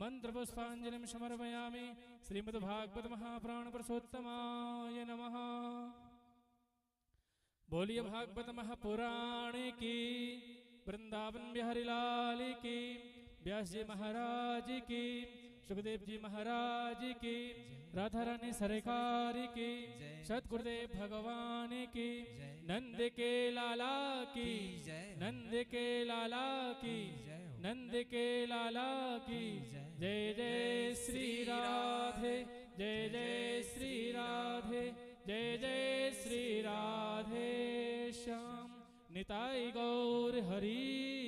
मंत्रपुष्पांजलिं समर्पयामि श्रीमद्भागवत महापुराण पुरुषोत्तमाय नमः। बोलिए भागवत महापुराण की, वृंदावन बिहारी लाल की, व्यास जी महाराज की, सुखदेव जी महाराज की, राधा रानी सरकार की, सतगुरुदेव भगवान की, नंद के लाला की, नंद के लाला की, नंद के लाला की, जय जय श्री राधे, जय जय श्री राधे, जय जय श्री राधे श्याम। निताई गौर हरि